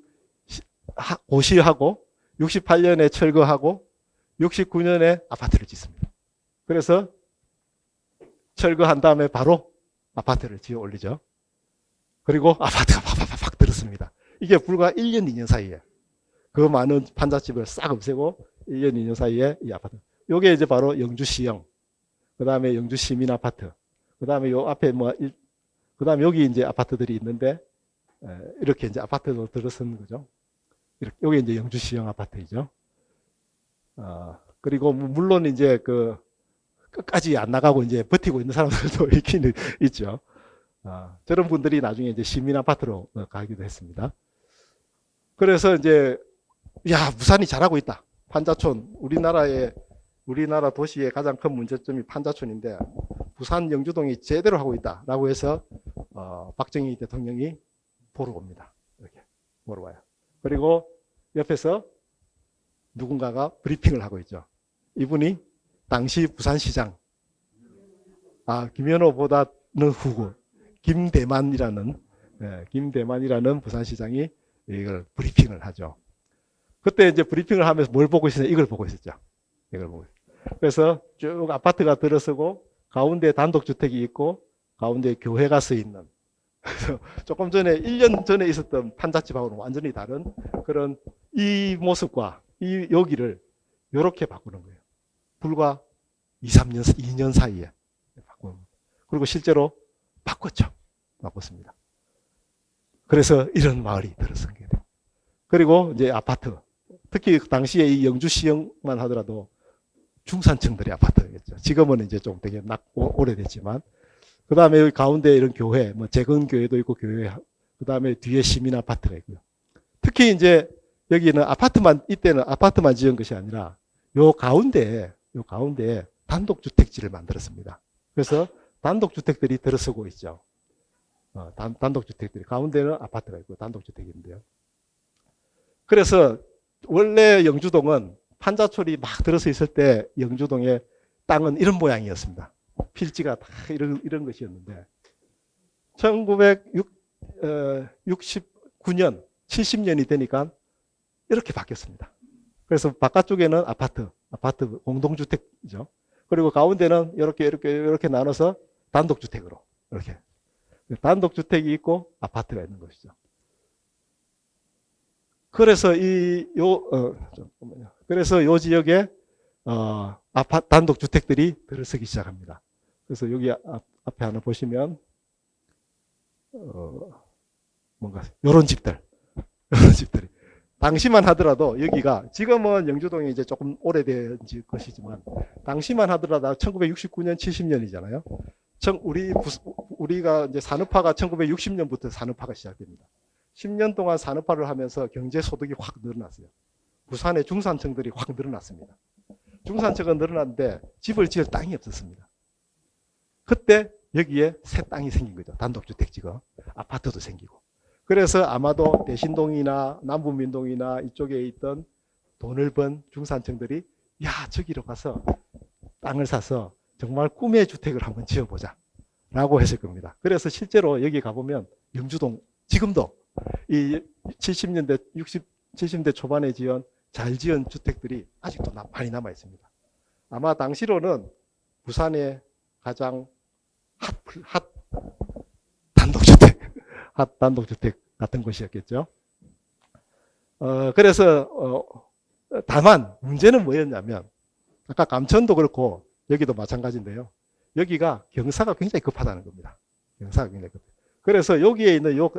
고시하고, 68년에 철거하고, 69년에 아파트를 짓습니다. 그래서 철거한 다음에 바로 아파트를 지어 올리죠. 그리고 아파트가 팍팍팍 들었습니다. 이게 불과 1년, 2년 사이에. 그 많은 판잣집을 싹 없애고 1년, 2년 사이에 이 아파트. 요게 이제 바로 영주시형. 그 다음에 영주시민 아파트. 그 다음에 요 앞에 그 다음에 여기 이제 아파트들이 있는데, 이렇게 이제 아파트로 들어선 거죠. 이렇게, 요게 이제 영주시형 아파트이죠. 그리고 물론 이제 끝까지 안 나가고 이제 버티고 있는 사람들도 있긴 있죠. 저런 분들이 나중에 이제 시민 아파트로 가기도 했습니다. 그래서 이제 부산이 잘하고 있다. 판자촌, 우리나라 도시의 가장 큰 문제점이 판자촌인데 부산 영주동이 제대로 하고 있다라고 해서 박정희 대통령이 보러 옵니다. 이렇게 보러 와요. 그리고 옆에서 누군가가 브리핑을 하고 있죠. 이분이 당시 부산시장, 김현호보다는 후고 김대만이라는 부산시장이 이걸 브리핑을 하죠. 그때 이제 브리핑을 하면서 뭘 보고 있었냐? 이걸 보고 있었죠. 그래서 쭉 아파트가 들어서고 가운데 단독주택이 있고 가운데 교회가 서 있는. 그래서 조금 전에 1년 전에 있었던 판잣집하고는 완전히 다른 그런 이 모습과 여기를 이렇게 바꾸는 거예요. 불과 2년 사이에 바꾸는. 그리고 실제로 바꿨습니다. 그래서 이런 마을이 들어선 게 돼요. 그리고 이제 아파트. 특히 당시에 이 영주시형만 하더라도 중산층들의 아파트였죠. 지금은 이제 좀 되게 오래됐지만. 그 다음에 여기 가운데 이런 교회, 재건교회도 있고 교회, 그 다음에 뒤에 시민 아파트가 있고요. 특히 이제 여기는 이때는 아파트만 지은 것이 아니라 요 가운데에 단독주택지를 만들었습니다. 그래서 단독주택들이 들어서고 있죠. 단독주택들이. 가운데는 아파트가 있고 단독주택인데요. 그래서 원래 영주동은 판자촌이 막 들어서 있을 때 영주동의 땅은 이런 모양이었습니다. 필지가 다 이런 것이었는데 1969년, 70년이 되니까 이렇게 바뀌었습니다. 그래서 바깥쪽에는 아파트 공동주택이죠. 그리고 가운데는 이렇게 나눠서 단독주택으로 이렇게 단독주택이 있고 아파트가 있는 것이죠. 그래서 그래서 요 지역에 단독주택들이 들어서기 시작합니다. 그래서 여기 앞에 하나 보시면 뭔가 이런 집들이 당시만 하더라도 여기가 지금은 영주동이 이제 조금 오래된 것이지만 당시만 하더라도 1969년 70년이잖아요. 우리가 이제 산업화가 1960년부터 산업화가 시작됩니다. 10년 동안 산업화를 하면서 경제 소득이 확 늘어났어요. 부산의 중산층들이 확 늘어났습니다. 중산층은 늘어났는데 집을 지을 땅이 없었습니다. 그때 여기에 새 땅이 생긴 거죠. 단독주택지가 아파트도 생기고. 그래서 아마도 대신동이나 남부민동이나 이쪽에 있던 돈을 번 중산층들이 야 저기로 가서 땅을 사서 정말 꿈의 주택을 한번 지어보자 라고 했을 겁니다. 그래서 실제로 여기 가보면 영주동 지금도 이 70년대 70년대 초반에 잘 지은 주택들이 아직도 많이 남아 있습니다. 아마 당시로는 부산의 가장 핫 단독주택 같은 곳이었겠죠. 그래서 다만 문제는 뭐였냐면 아까 감천도 그렇고 여기도 마찬가지인데요. 여기가 경사가 굉장히 급하다는 겁니다. 경사가 굉장히 급해요. 그래서 여기에 있는 요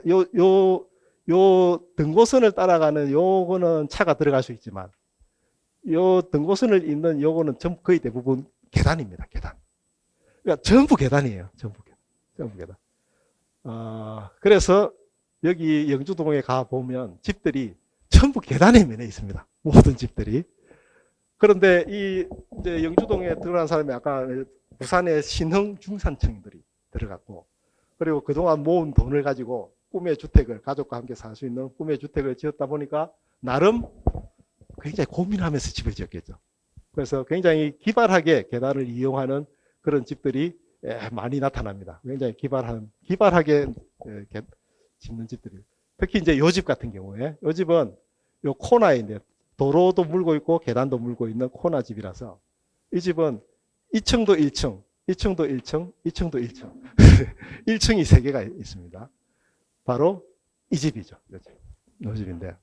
등고선을 따라가는 요거는 차가 들어갈 수 있지만 요 등고선을 잇는 요거는 거의 대부분 계단입니다. 계단. 그러니까 전부 계단이에요. 전부 계단. 그래서 여기 영주동에 가보면 집들이 전부 계단에 면해 있습니다. 모든 집들이. 그런데 이제 영주동에 들어간 사람이 아까 부산의 신흥 중산층들이 들어갔고, 그리고 그동안 모은 돈을 가지고 꿈의 주택을, 가족과 함께 살 수 있는 꿈의 주택을 지었다 보니까 나름 굉장히 고민하면서 집을 지었겠죠. 그래서 굉장히 기발하게 계단을 이용하는 그런 집들이 많이 나타납니다. 굉장히 기발하게 짓는 집들이. 특히 이제 요 집 같은 경우에, 요 집은 요 코너에 이제 도로도 물고 있고 계단도 물고 있는 코너 집이라서 이 집은 2층도 1층, 2층도 1층, 2층도 1층. 1층이 3개가 있습니다. 바로 이 집이죠. 이 집인데,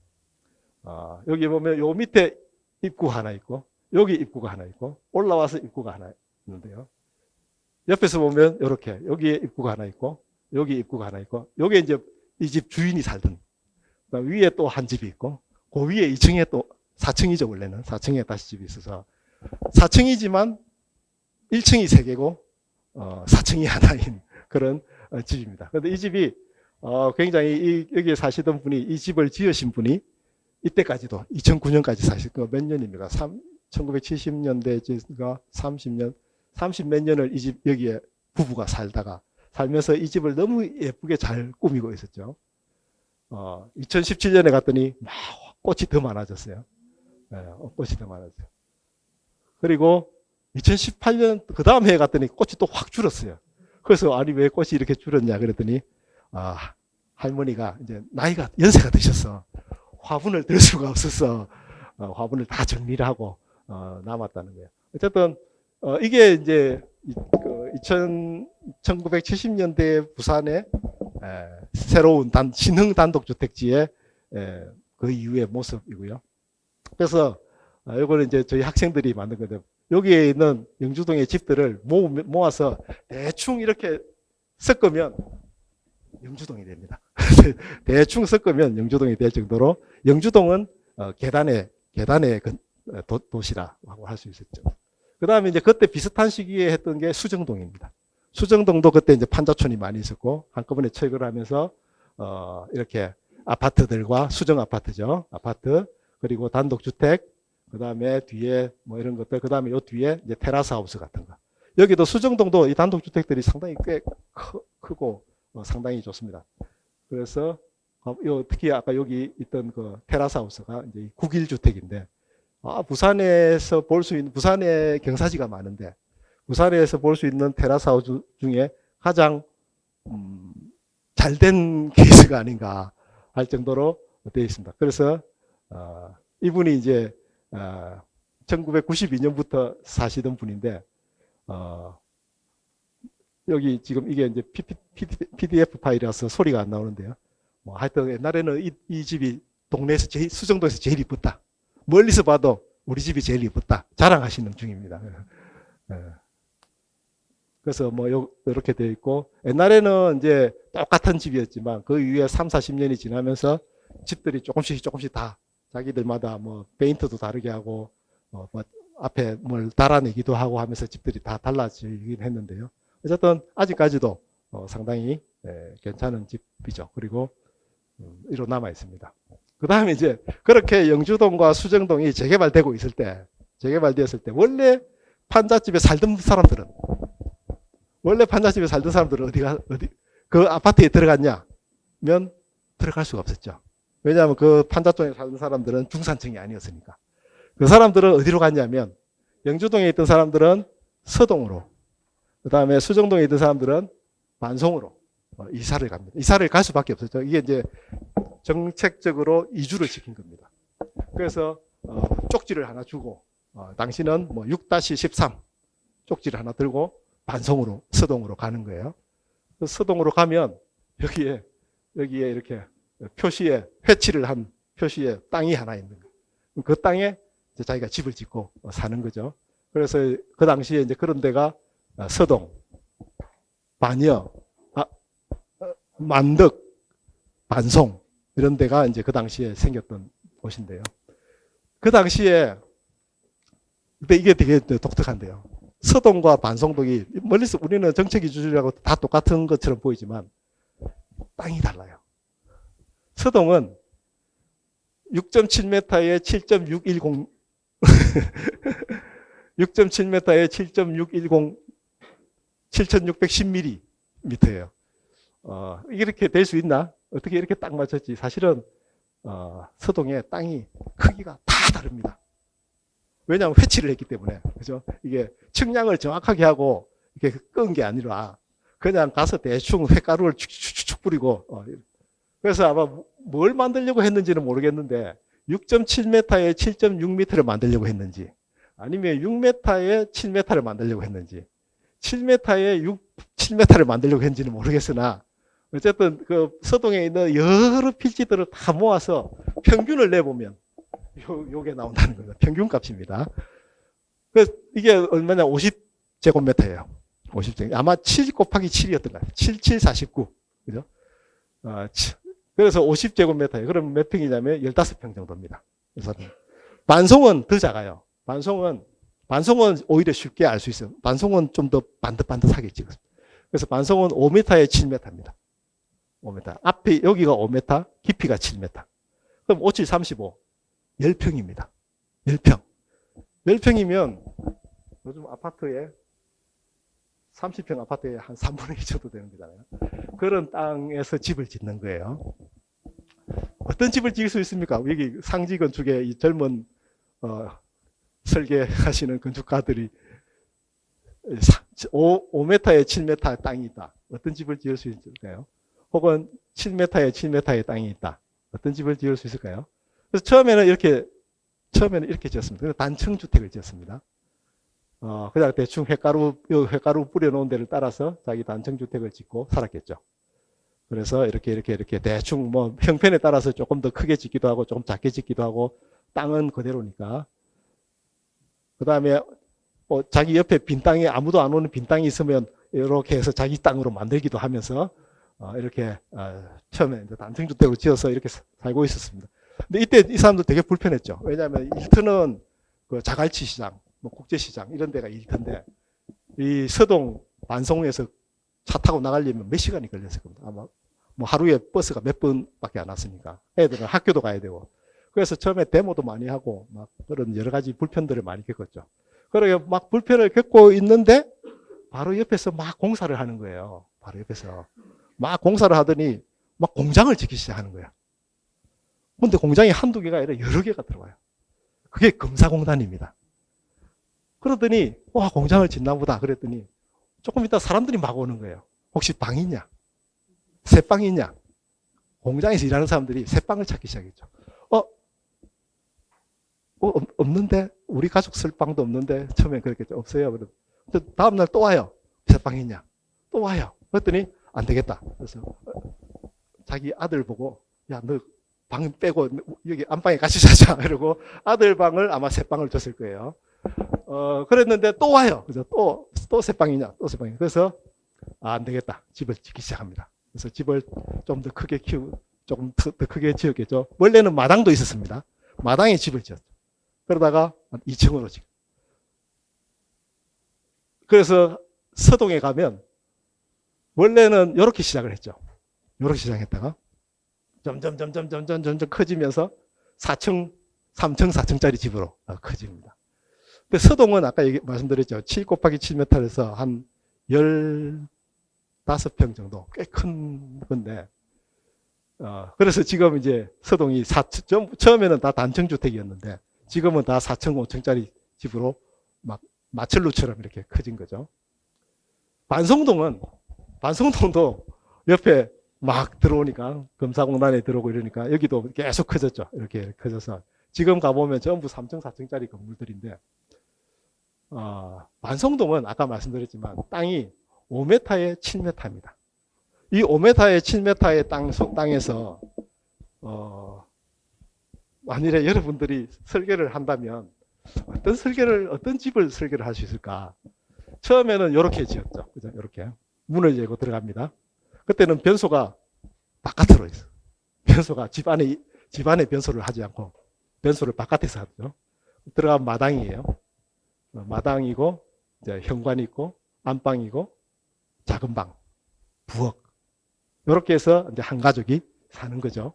여기 보면 요 밑에 입구 하나 있고, 여기 입구가 하나 있고, 올라와서 입구가 하나 있는데요. 옆에서 보면 이렇게 여기에 입구가 하나 있고, 여기 입구가 하나 있고, 여기 이제 이 집 주인이 살던, 위에 또 한 집이 있고, 그 위에 2층에 또 4층이죠, 원래는. 4층에 다시 집이 있어서. 4층이지만 1층이 3개고, 4층이 하나인 그런 집입니다. 그런데 이 집이 굉장히 여기에 사시던 분이, 이 집을 지으신 분이 이때까지도 2009년까지 사실 몇 년입니까? 1970년대가 30 몇 년을 이 집 여기에 부부가 살면서 이 집을 너무 예쁘게 잘 꾸미고 있었죠. 2017년에 갔더니 막 꽃이 더 많아졌어요. 꽃이 더 많아졌어요. 그리고 2018년 그 다음 해에 갔더니 꽃이 또 확 줄었어요. 그래서 아니 왜 꽃이 이렇게 줄었냐 그랬더니 할머니가 이제 연세가 드셔서 화분을 들 수가 없어서 화분을 다 정리를 하고 남았다는 거예요. 어쨌든 이게 이제 1970년대 부산의 새로운 신흥 단독주택지의 그 이후의 모습이고요. 그래서 이거는 이제 저희 학생들이 만든 건데, 여기에 있는 영주동의 집들을 모아서 대충 이렇게 섞으면 영주동이 됩니다. 대충 섞으면 영주동이 될 정도로 영주동은 계단의 도시라고 할 수 있었죠. 그 다음에 이제 그때 비슷한 시기에 했던 게 수정동입니다. 수정동도 그때 이제 판자촌이 많이 있었고 한꺼번에 철거를 하면서 이렇게 아파트들과 수정 아파트죠. 아파트 그리고 단독주택 그 다음에 뒤에 뭐 이런 것들 그 다음에 요 뒤에 이제 테라스 하우스 같은 거. 여기도 수정동도 이 단독주택들이 상당히 꽤 크고 상당히 좋습니다. 그래서 특히 아까 여기 있던 그 테라스 하우스가 이제 국일주택인데 부산에서 볼 수 있는 부산에 경사지가 많은데 부산에서 볼 수 있는 테라스 하우스 중에 가장 잘된 케이스가 아닌가 할 정도로 되어 있습니다. 그래서 이분이 이제 1992년부터 사시던 분인데 여기 지금 이게 이제 PDF 파일이라서 소리가 안 나오는데요. 뭐 하여튼 옛날에는 이 집이 동네에서 수정도에서 제일 이뻤다. 멀리서 봐도 우리 집이 제일 이뻤다. 자랑하시는 중입니다. 그래서 뭐 이렇게 되어 있고, 옛날에는 이제 똑같은 집이었지만 그 이후에 3, 40년이 지나면서 집들이 조금씩 다 자기들마다 뭐 페인트도 다르게 하고 뭐 앞에 뭘 달아내기도 하고 하면서 집들이 다 달라지긴 했는데요. 어쨌든 아직까지도 상당히 괜찮은 집이죠. 그리고 이로 남아 있습니다. 그 다음에 이제 그렇게 영주동과 수정동이 재개발되고 있을 때, 재개발되었을 때 원래 판잣집에 살던 사람들은 어디 그 아파트에 들어갔냐면 들어갈 수가 없었죠. 왜냐하면 그 판잣동에 살던 사람들은 중산층이 아니었으니까. 그 사람들은 어디로 갔냐면 영주동에 있던 사람들은 서동으로, 그 다음에 수정동에 있던 사람들은 반송으로 이사를 갑니다. 이사를 갈 수밖에 없었죠. 이게 이제 정책적으로 이주를 시킨 겁니다. 그래서 쪽지를 하나 주고 당신은 뭐 6-13 쪽지를 하나 들고 반송으로 서동으로 가는 거예요. 서동으로 가면 여기에 이렇게 표시에 회치를 한 표시에 땅이 하나 있는 거예요. 그 땅에 이제 자기가 집을 짓고 사는 거죠. 그래서 그 당시에 이제 그런 데가 서동, 반여, 만덕, 반송 이런 데가 이제 그 당시에 생겼던 곳인데요. 그 당시에 근데 이게 되게 독특한데요. 서동과 반송동이 멀리서 우리는 정책 이주지라고 다 똑같은 것처럼 보이지만 땅이 달라요. 서동은 6.7m에 7.610 6.7m에 7.610 7610mm예요. 이렇게 될 수 있나? 어떻게 이렇게 딱 맞췄지? 사실은 서동의 땅이 크기가 다 다릅니다. 왜냐하면 회치를 했기 때문에. 그죠? 이게 측량을 정확하게 하고 이렇게 끈 게 아니라 그냥 가서 대충 횟가루를 축축축 뿌리고 그래서 아마 뭘 만들려고 했는지는 모르겠는데 6.7m에 7.6m를 만들려고 했는지 아니면 6m에 7m를 만들려고 했는지 7m에 7m를 만들려고 했는지는 모르겠으나 어쨌든 그 서동에 있는 여러 필지들을 다 모아서 평균을 내보면 요게 나온다는 거예요. 평균 값입니다. 그래서 이게 얼마냐? 50제곱미터예요. 50제곱. 아마 7 곱하기 7이었던 거예요. 7749. 그죠? 그래서 50제곱미터예요. 그럼 몇 평이냐면 15평 정도입니다. 그래서 반송은 더 작아요. 반송은 오히려 쉽게 알 수 있어요. 반송은 좀 더 반듯반듯하게 찍었어요. 그래서 반송은 5m에 7m입니다. 5m. 앞에 여기가 5m, 깊이가 7m. 그럼 5, 7, 35. 10평입니다. 10평. 10평이면 요즘 아파트에 30평 아파트에 한 3분의 1 정도 되는 거잖아요. 그런 땅에서 집을 짓는 거예요. 어떤 집을 지을 수 있습니까? 여기 상지 건축에 이 젊은 설계하시는 건축가들이 5m에 7m 땅이 있다. 어떤 집을 지을 수 있을까요? 혹은 7m에 7m의 땅이 있다. 어떤 집을 지을 수 있을까요? 그래서 처음에는 이렇게 지었습니다. 단층 주택을 지었습니다. 그냥 대충 횟가루 뿌려놓은 데를 따라서 자기 단층 주택을 짓고 살았겠죠. 그래서 이렇게 대충 뭐 형편에 따라서 조금 더 크게 짓기도 하고 조금 작게 짓기도 하고 땅은 그대로니까. 그 다음에 자기 옆에 빈 땅에 아무도 안 오는 빈 땅이 있으면 이렇게 해서 자기 땅으로 만들기도 하면서 이렇게 처음에 단층 주택으로 지어서 이렇게 살고 있었습니다. 근데 이때 이 사람들 되게 불편했죠. 왜냐하면 일터는 그 자갈치 시장, 뭐 국제시장 이런 데가 일터인데 이 서동 반송에서 차 타고 나가려면 몇 시간이 걸렸을 겁니다. 아마 뭐 하루에 버스가 몇 번밖에 안 왔으니까 애들은 학교도 가야 되고 그래서 처음에 데모도 많이 하고 막 그런 여러 가지 불편들을 많이 겪었죠. 그러게 막 불편을 겪고 있는데 바로 옆에서 막 공사를 하는 거예요. 바로 옆에서 막 공사를 하더니 막 공장을 짓기 시작하는 거야. 근데 공장이 한두 개가 아니라 여러 개가 들어와요. 그게 검사공단입니다. 그러더니 와, 공장을 짓나 보다 그랬더니 조금 있다 사람들이 막 오는 거예요. 혹시 방 있냐? 새빵 있냐? 공장에서 일하는 사람들이 새빵을 찾기 시작했죠. 없는데? 우리 가족 쓸 빵도 없는데? 처음엔 그랬겠죠. 없어요. 다음날 또 와요. 새빵 있냐? 또 와요. 그랬더니 안 되겠다. 그래서 자기 아들 보고 야, 너 방 빼고 여기 안방에 같이 자자. 이러고 아들 방을 아마 새빵을 줬을 거예요. 그랬는데 또 와요. 그래서 또 새빵이냐? 또 새빵이냐? 그래서 안 되겠다. 집을 짓기 시작합니다. 그래서 집을 좀 더 크게 조금 더 크게 지었겠죠. 원래는 마당도 있었습니다. 마당에 집을 지었죠. 그러다가 2층으로 지금. 그래서 서동에 가면 원래는 이렇게 시작을 했죠. 이렇게 시작했다가 점점 커지면서 4층, 3층, 4층짜리 집으로 커집니다. 근데 서동은 아까 말씀드렸죠. 7 곱하기 7m에서 한 15평 정도 꽤 큰 건데 그래서 지금 이제 서동이 처음에는 다 단층주택이었는데 지금은 다 4층, 5층짜리 집으로 막 마철루처럼 이렇게 커진 거죠. 반성동도 옆에 막 들어오니까 금사공단에 들어오고 이러니까 여기도 계속 커졌죠. 이렇게 커져서 지금 가보면 전부 3층, 4층짜리 건물들인데 반성동은 아까 말씀드렸지만 땅이 5m에 7m입니다. 이 5m에 7m의 땅에서 만일에 여러분들이 설계를 한다면 어떤 집을 설계를 할 수 있을까? 처음에는 이렇게 지었죠. 그죠? 이렇게 문을 열고 들어갑니다. 그때는 변소가 바깥으로 있어. 변소가 집 안에 변소를 하지 않고 변소를 바깥에서 하죠. 들어가면 마당이에요. 마당이고 이제 현관이 있고 안방이고 작은 방, 부엌. 이렇게 해서 이제 한 가족이 사는 거죠.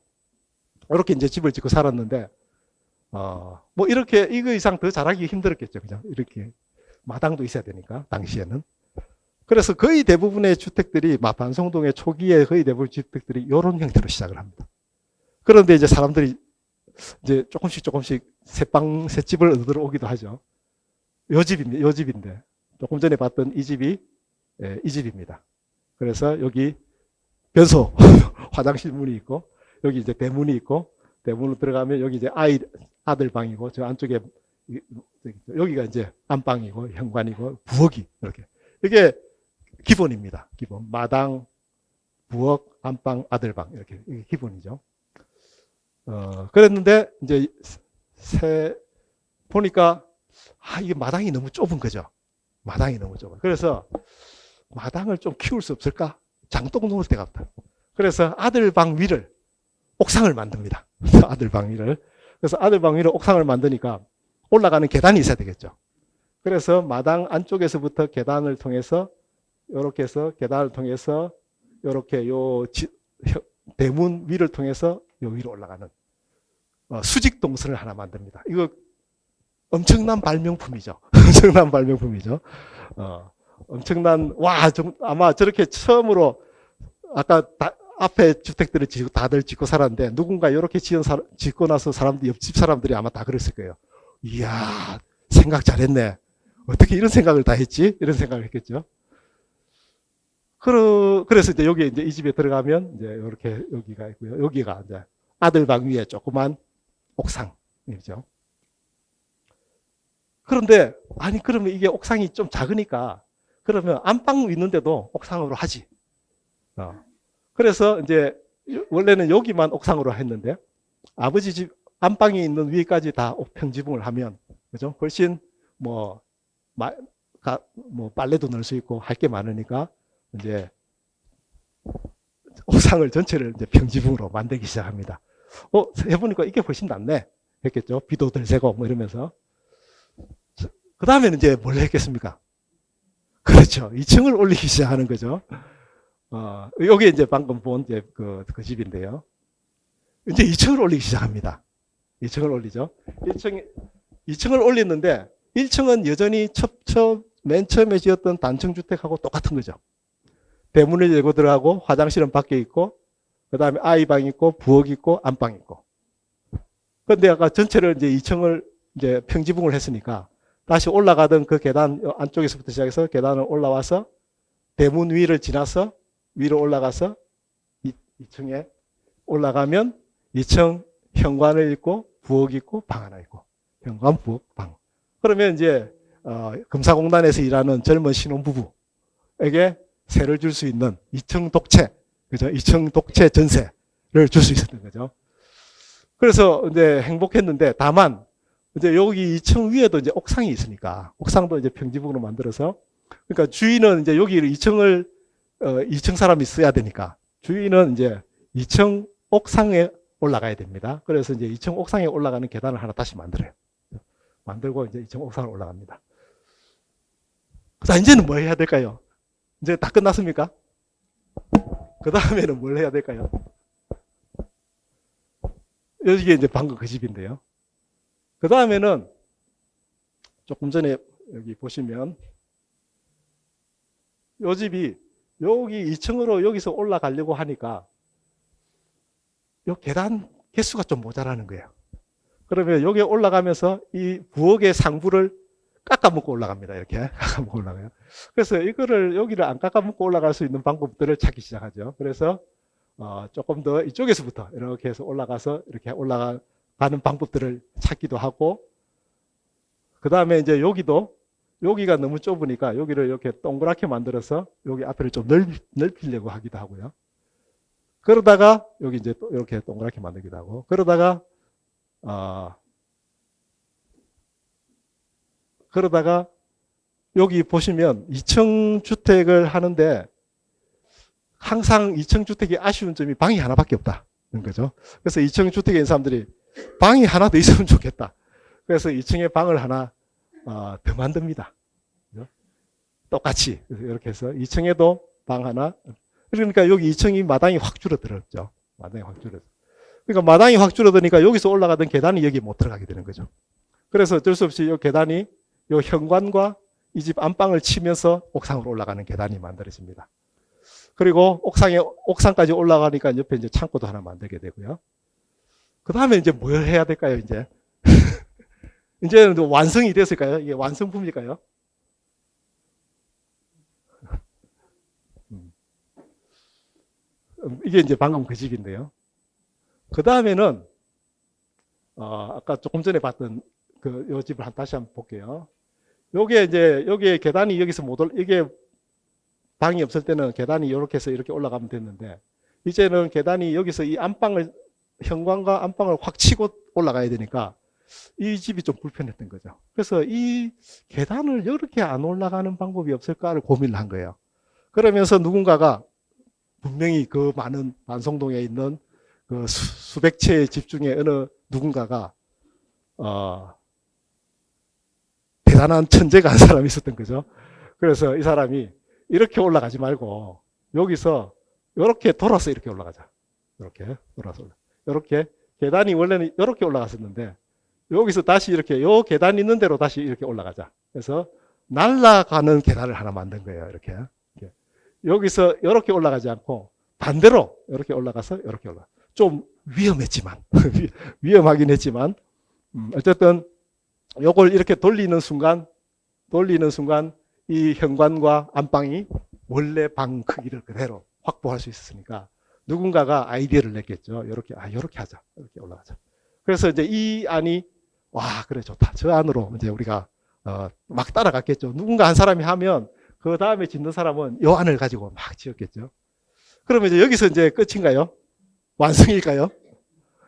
이렇게 이제 집을 짓고 살았는데, 뭐 이렇게 이거 이상 더 잘하기 힘들었겠죠. 그죠? 이렇게 마당도 있어야 되니까, 당시에는. 그래서 거의 대부분의 주택들이, 반성동의 초기에 거의 대부분 주택들이 이런 형태로 시작을 합니다. 그런데 이제 사람들이 이제 조금씩 새집을 얻으러 오기도 하죠. 요 집인데, 조금 전에 봤던 이 집이, 이 집입니다. 그래서 여기 변소, 화장실 문이 있고, 여기 이제 대문이 있고, 대문으로 들어가면 여기 이제 아들 방이고, 저 안쪽에, 여기가 이제 안방이고, 현관이고, 부엌이, 이렇게. 이게 기본입니다. 기본. 마당, 부엌, 안방, 아들방. 이렇게. 이게 기본이죠. 그랬는데, 이제, 보니까, 이게 마당이 너무 좁은 거죠. 마당이 너무 좁아. 그래서, 마당을 좀 키울 수 없을까? 장독 놓을 데가 없다. 그래서 아들방 위를 옥상을 만듭니다. 아들방 위를. 그래서 아들방 위를 옥상을 만드니까 올라가는 계단이 있어야 되겠죠. 그래서 마당 안쪽에서부터 계단을 통해서 이렇게 해서 계단을 통해서 이렇게 대문 위를 통해서 요 위로 올라가는 수직 동선을 하나 만듭니다. 이거 엄청난 발명품이죠. 엄청난 발명품이죠. 아마 저렇게 처음으로 아까 앞에 주택들을 다들 짓고 살았는데 누군가 이렇게 짓고 나서 옆집 사람들이 아마 다 그랬을 거예요. 이야, 생각 잘했네. 어떻게 이런 생각을 다 했지? 이런 생각을 했겠죠. 그래서 이제 여기 이제 이 집에 들어가면 이제 이렇게 여기가 있고요. 여기가 이제 아들방 위에 조그만 옥상이죠. 그런데 그러면 이게 옥상이 좀 작으니까 그러면 안방 있는데도 옥상으로 하지. 그래서 이제 원래는 여기만 옥상으로 했는데 아버지 집 안방이 있는 위까지 다 평지붕을 하면 그죠? 훨씬 뭐 빨래도 넣을 수 있고 할 게 많으니까 이제 옥상을 전체를 이제 평지붕으로 만들기 시작합니다. 해보니까 이게 훨씬 낫네 했겠죠. 비도 덜 새고 뭐 이러면서. 그 다음에는 이제 뭘 했겠습니까? 그렇죠. 2층을 올리기 시작하는 거죠. 여기 이제 방금 본 이제 그 집인데요. 이제 2층을 올리기 시작합니다. 2층을 올리죠. 2층을 올리는데 1층은 여전히 맨 처음에 지었던 단층 주택하고 똑같은 거죠. 대문을 열고 들어가고 화장실은 밖에 있고 그 다음에 아이방 있고 부엌 있고 안방 있고. 그런데 아까 전체를 이제 2층을 이제 평지붕을 했으니까 다시 올라가던 그 계단 안쪽에서부터 시작해서 계단을 올라와서 대문 위를 지나서 위로 올라가서 2층에 올라가면 2층 현관을 있고 부엌이 있고 방 하나 있고 현관, 부엌, 방. 그러면 이제 금사공단에서 일하는 젊은 신혼부부에게 세를 줄 수 있는 2층 독채, 그죠? 2층 독채 전세를 줄 수 있었던 거죠. 그래서 이제 행복했는데 다만 이제 여기 2층 위에도 이제 옥상이 있으니까 옥상도 이제 평지북으로 만들어서 그러니까 주인은 이제 여기 2층을 2층 사람이 써야 되니까 주인은 이제 2층 옥상에 올라가야 됩니다. 그래서 이제 2층 옥상에 올라가는 계단을 하나 다시 만들어요. 만들고 이제 2층 옥상을 올라갑니다. 자, 이제는 뭐 해야 될까요? 이제 다 끝났습니까? 그 다음에는 뭘 해야 될까요? 이게 이제 방금 그 집인데요. 그 다음에는 조금 전에 여기 보시면 이 집이 여기 2층으로 여기서 올라가려고 하니까 이 계단 개수가 좀 모자라는 거예요. 그러면 여기에 올라가면서 이 부엌의 상부를 깎아먹고 올라갑니다. 이렇게 깎아먹고 올라가요. 그래서 이거를 여기를 안 깎아먹고 올라갈 수 있는 방법들을 찾기 시작하죠. 그래서 조금 더 이쪽에서부터 이렇게 해서 올라가서 이렇게 올라가는 방법들을 찾기도 하고, 그 다음에 이제 여기가 너무 좁으니까 여기를 이렇게 동그랗게 만들어서 여기 앞을 좀 넓히려고 하기도 하고요. 그러다가 여기 이제 또 이렇게 동그랗게 만들기도 하고, 그러다가 여기 보시면 2층 주택을 하는데 항상 2층 주택이 아쉬운 점이 방이 하나밖에 없다는 거죠. 그래서 2층 주택에 있는 사람들이 방이 하나 더 있으면 좋겠다. 그래서 2층에 방을 하나 더 만듭니다. 똑같이 이렇게 해서 2층에도 방 하나. 그러니까 여기 2층이 마당이 확 줄어들었죠. 마당이 확 줄어들었죠. 그러니까 마당이 확 줄어드니까 여기서 올라가던 계단이 여기 못 들어가게 되는 거죠. 그래서 어쩔 수 없이 이 계단이 이 현관과 이 집 안방을 치면서 옥상으로 올라가는 계단이 만들어집니다. 그리고 옥상까지 올라가니까 옆에 이제 창고도 하나 만들게 되고요. 그 다음에 이제 뭘 해야 될까요, 이제? 이제는 완성이 됐을까요? 이게 완성품일까요? 이게 이제 방금 그 집인데요. 그 다음에는, 아까 조금 전에 봤던 요 집을 다시 한번 볼게요. 요게 이제, 여기에 계단이 여기서 이게 방이 없을 때는 계단이 이렇게 해서 이렇게 올라가면 됐는데, 이제는 계단이 여기서 이 현관과 안방을 확 치고 올라가야 되니까 이 집이 좀 불편했던 거죠. 그래서 이 계단을 이렇게 안 올라가는 방법이 없을까를 고민을 한 거예요. 그러면서 누군가가 분명히 그 많은 만성동에 있는 그 수백 채의 집 중에 어느 누군가가 대단한 천재가 한 사람이 있었던 거죠. 그래서 이 사람이 이렇게 올라가지 말고 여기서 이렇게 돌아서 이렇게 올라가자. 이렇게 돌아서 이렇게 계단이 원래는 이렇게 올라갔었는데 여기서 다시 이렇게 요 계단 있는 대로 다시 이렇게 올라가자. 그래서 날아가는 계단을 하나 만든 거예요. 이렇게. 여기서 이렇게 올라가지 않고 반대로 이렇게 올라가서 이렇게 올라가. 좀 위험했지만 위험하긴 했지만 어쨌든 요걸 이렇게 돌리는 순간 이 현관과 안방이 원래 방 크기를 그대로 확보할 수 있었으니까 누군가가 아이디어를 냈겠죠. 이렇게 하자. 이렇게 올라가자. 그래서 이제 이 안이 그래 좋다. 저 안으로 이제 우리가 막 따라갔겠죠. 누군가 한 사람이 하면 그 다음에 짓는 사람은 요 안을 가지고 막 지었겠죠. 그러면 이제 여기서 이제 끝인가요? 완성일까요?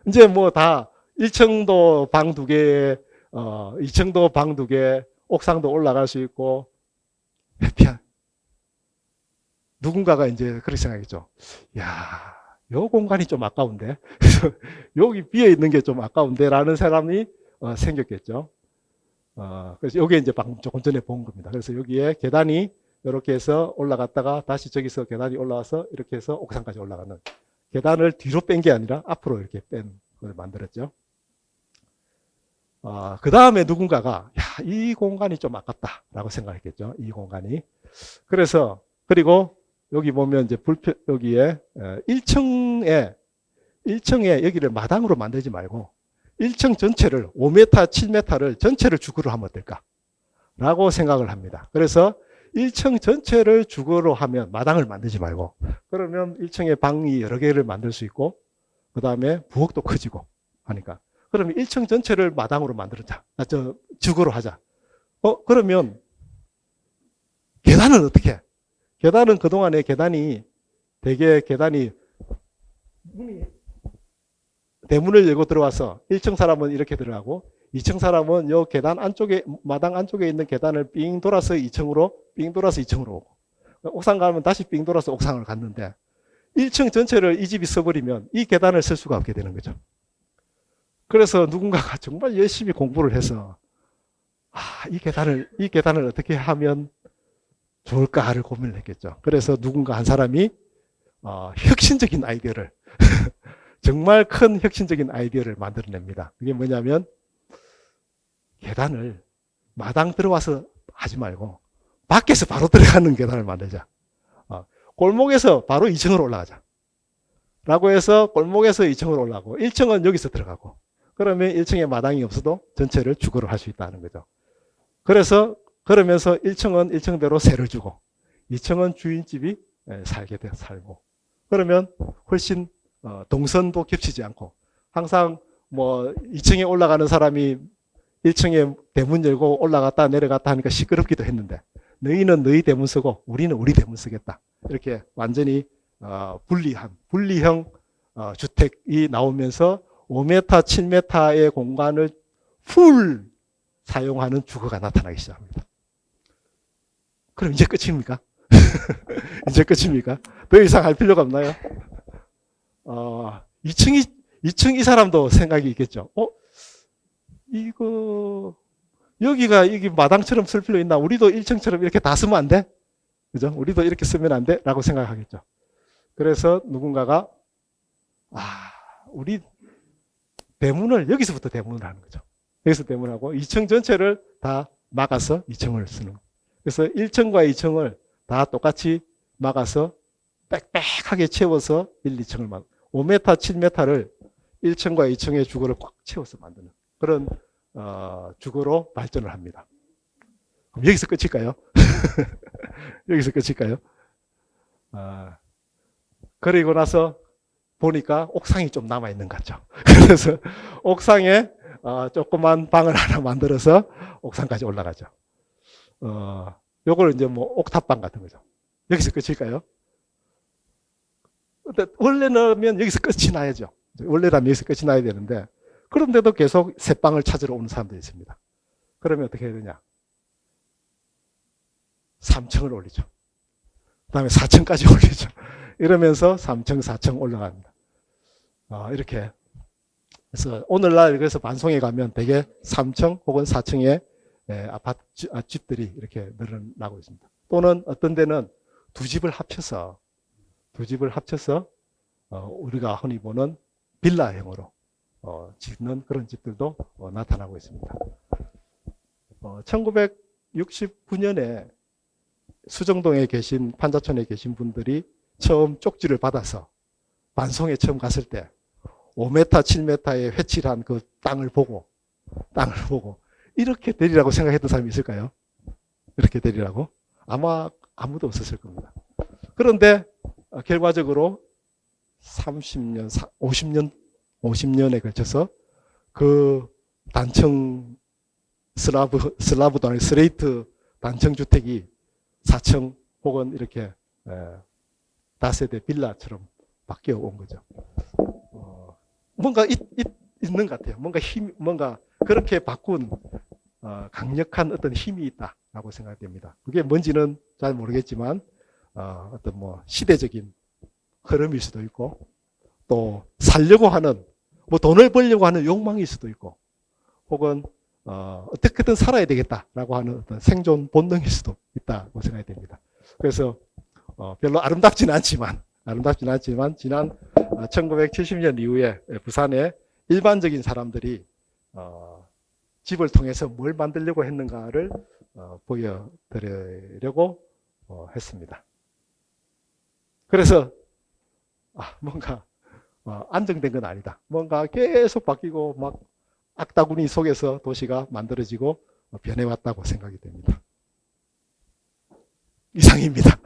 이제 뭐 다 1층도 방 2개, 2층도 방 2개, 옥상도 올라갈 수 있고 해피한. 누군가가 이제 그렇게 생각했죠. 야, 요 공간이 좀 아까운데. 그래서 여기 비어 있는 게 좀 아까운데 라는 사람이 생겼겠죠. 그래서 여기에 이제 방금 조금 전에 본 겁니다. 그래서 여기에 계단이 이렇게 해서 올라갔다가 다시 저기서 계단이 올라와서 이렇게 해서 옥상까지 올라가는 계단을 뒤로 뺀 게 아니라 앞으로 이렇게 뺀 걸 만들었죠. 그 다음에 누군가가 이 공간이 좀 아깝다라고 생각했겠죠. 이 공간이. 그리고 여기 보면 이제 여기에 1층에 여기를 마당으로 만들지 말고 1층 전체를 5m, 7m를 전체를 주거로 하면 어떨까? 라고 생각을 합니다. 그래서 1층 전체를 주거로 하면 마당을 만들지 말고, 그러면 1층에 방이 여러 개를 만들 수 있고, 그 다음에 부엌도 커지고 하니까, 그러면 1층 전체를 마당으로 만들자. 주거로 하자. 그러면 계단은 어떻게 해? 계단은 그동안에 대개 계단이 대문을 열고 들어와서 1층 사람은 이렇게 들어가고 2층 사람은 요 계단 안쪽에, 마당 안쪽에 있는 계단을 삥 돌아서 2층으로 오고, 옥상 가면 다시 삥 돌아서 옥상을 갔는데 1층 전체를 이 집이 써버리면 이 계단을 쓸 수가 없게 되는 거죠. 그래서 누군가가 정말 열심히 공부를 해서 이 계단을 어떻게 하면 좋을까를 고민을 했겠죠. 그래서 누군가 한 사람이 혁신적인 아이디어를 정말 큰 혁신적인 아이디어를 만들어냅니다. 그게 뭐냐면 계단을 마당 들어와서 하지 말고 밖에서 바로 들어가는 계단을 만들자. 골목에서 바로 2층으로 올라가자. 라고 해서 골목에서 2층으로 올라가고 1층은 여기서 들어가고, 그러면 1층에 마당이 없어도 전체를 주거로 할 수 있다는 거죠. 그러면서 1층은 1층대로 세를 주고 2층은 주인집이 살고, 그러면 훨씬 동선도 겹치지 않고, 항상 2층에 올라가는 사람이 1층에 대문 열고 올라갔다 내려갔다 하니까 시끄럽기도 했는데, 너희는 너희 대문 쓰고 우리는 우리 대문 쓰겠다. 이렇게 완전히 분리형 주택이 나오면서 5m, 7m의 공간을 풀 사용하는 주거가 나타나기 시작합니다. 그럼 이제 끝입니까? 이제 끝입니까? 더 이상 할 필요가 없나요? 2층 이 사람도 생각이 있겠죠. 여기가 마당처럼 쓸 필요 있나? 우리도 1층처럼 이렇게 다 쓰면 안 돼? 그죠? 우리도 이렇게 쓰면 안 돼? 라고 생각하겠죠. 그래서 누군가가, 우리 여기서부터 대문을 하는 거죠. 여기서 대문하고 2층 전체를 다 막아서 2층을 쓰는 거예요. 그래서 1층과 2층을 다 똑같이 막아서 빽빽하게 채워서 1, 2층을 5m, 7m를 1층과 2층의 주거를 꽉 채워서 만드는 그런 주거로 발전을 합니다. 그럼 여기서 끝일까요? 여기서 끝일까요? 그리고 나서 보니까 옥상이 좀 남아있는 것 같죠. 그래서 옥상에 조그만 방을 하나 만들어서 옥상까지 올라가죠. 요걸 이제 옥탑방 같은 거죠. 여기서 끝일까요? 원래는 여기서 끝이 나야죠. 원래라면 여기서 끝이 나야 되는데, 그런데도 계속 새 방을 찾으러 오는 사람들이 있습니다. 그러면 어떻게 해야 되냐? 3층을 올리죠. 그 다음에 4층까지 올리죠. 이러면서 3층, 4층 올라갑니다. 이렇게. 그래서 오늘날 그래서 반송에 가면 대개 3층 혹은 4층의 아파트 집들이 이렇게 늘어나고 있습니다. 또는 어떤 데는 두 집을 합쳐서 우리가 흔히 보는 빌라형으로 짓는 그런 집들도 나타나고 있습니다. 1969년에 수정동에 계신, 판자촌에 계신 분들이 처음 쪽지를 받아서 반송에 처음 갔을 때 5m, 7m의 회칠한 그 땅을 보고 이렇게 되리라고 생각했던 사람이 있을까요? 이렇게 되리라고? 아마 아무도 없었을 겁니다. 그런데 결과적으로 30년, 50년에 걸쳐서 그 단층 슬라브도 아니고 스레이트 단층 주택이 4층 혹은 이렇게 다세대 빌라처럼 바뀌어 온 거죠. 뭔가 있는 것 같아요. 뭔가 그렇게 바꾼 강력한 어떤 힘이 있다라고 생각됩니다. 그게 뭔지는 잘 모르겠지만 어떤 시대적인 흐름일 수도 있고, 또 살려고 하는 돈을 벌려고 하는 욕망일 수도 있고, 혹은 어떻게든 살아야 되겠다라고 하는 어떤 생존 본능일 수도 있다고 생각이 됩니다. 그래서 별로 아름답지는 않지만 지난 1970년 이후에 부산의 일반적인 사람들이 집을 통해서 뭘 만들려고 했는가를 보여드리려고 했습니다. 그래서 뭔가 안정된 건 아니다. 뭔가 계속 바뀌고 막 악다구니 속에서 도시가 만들어지고 변해왔다고 생각이 됩니다. 이상입니다.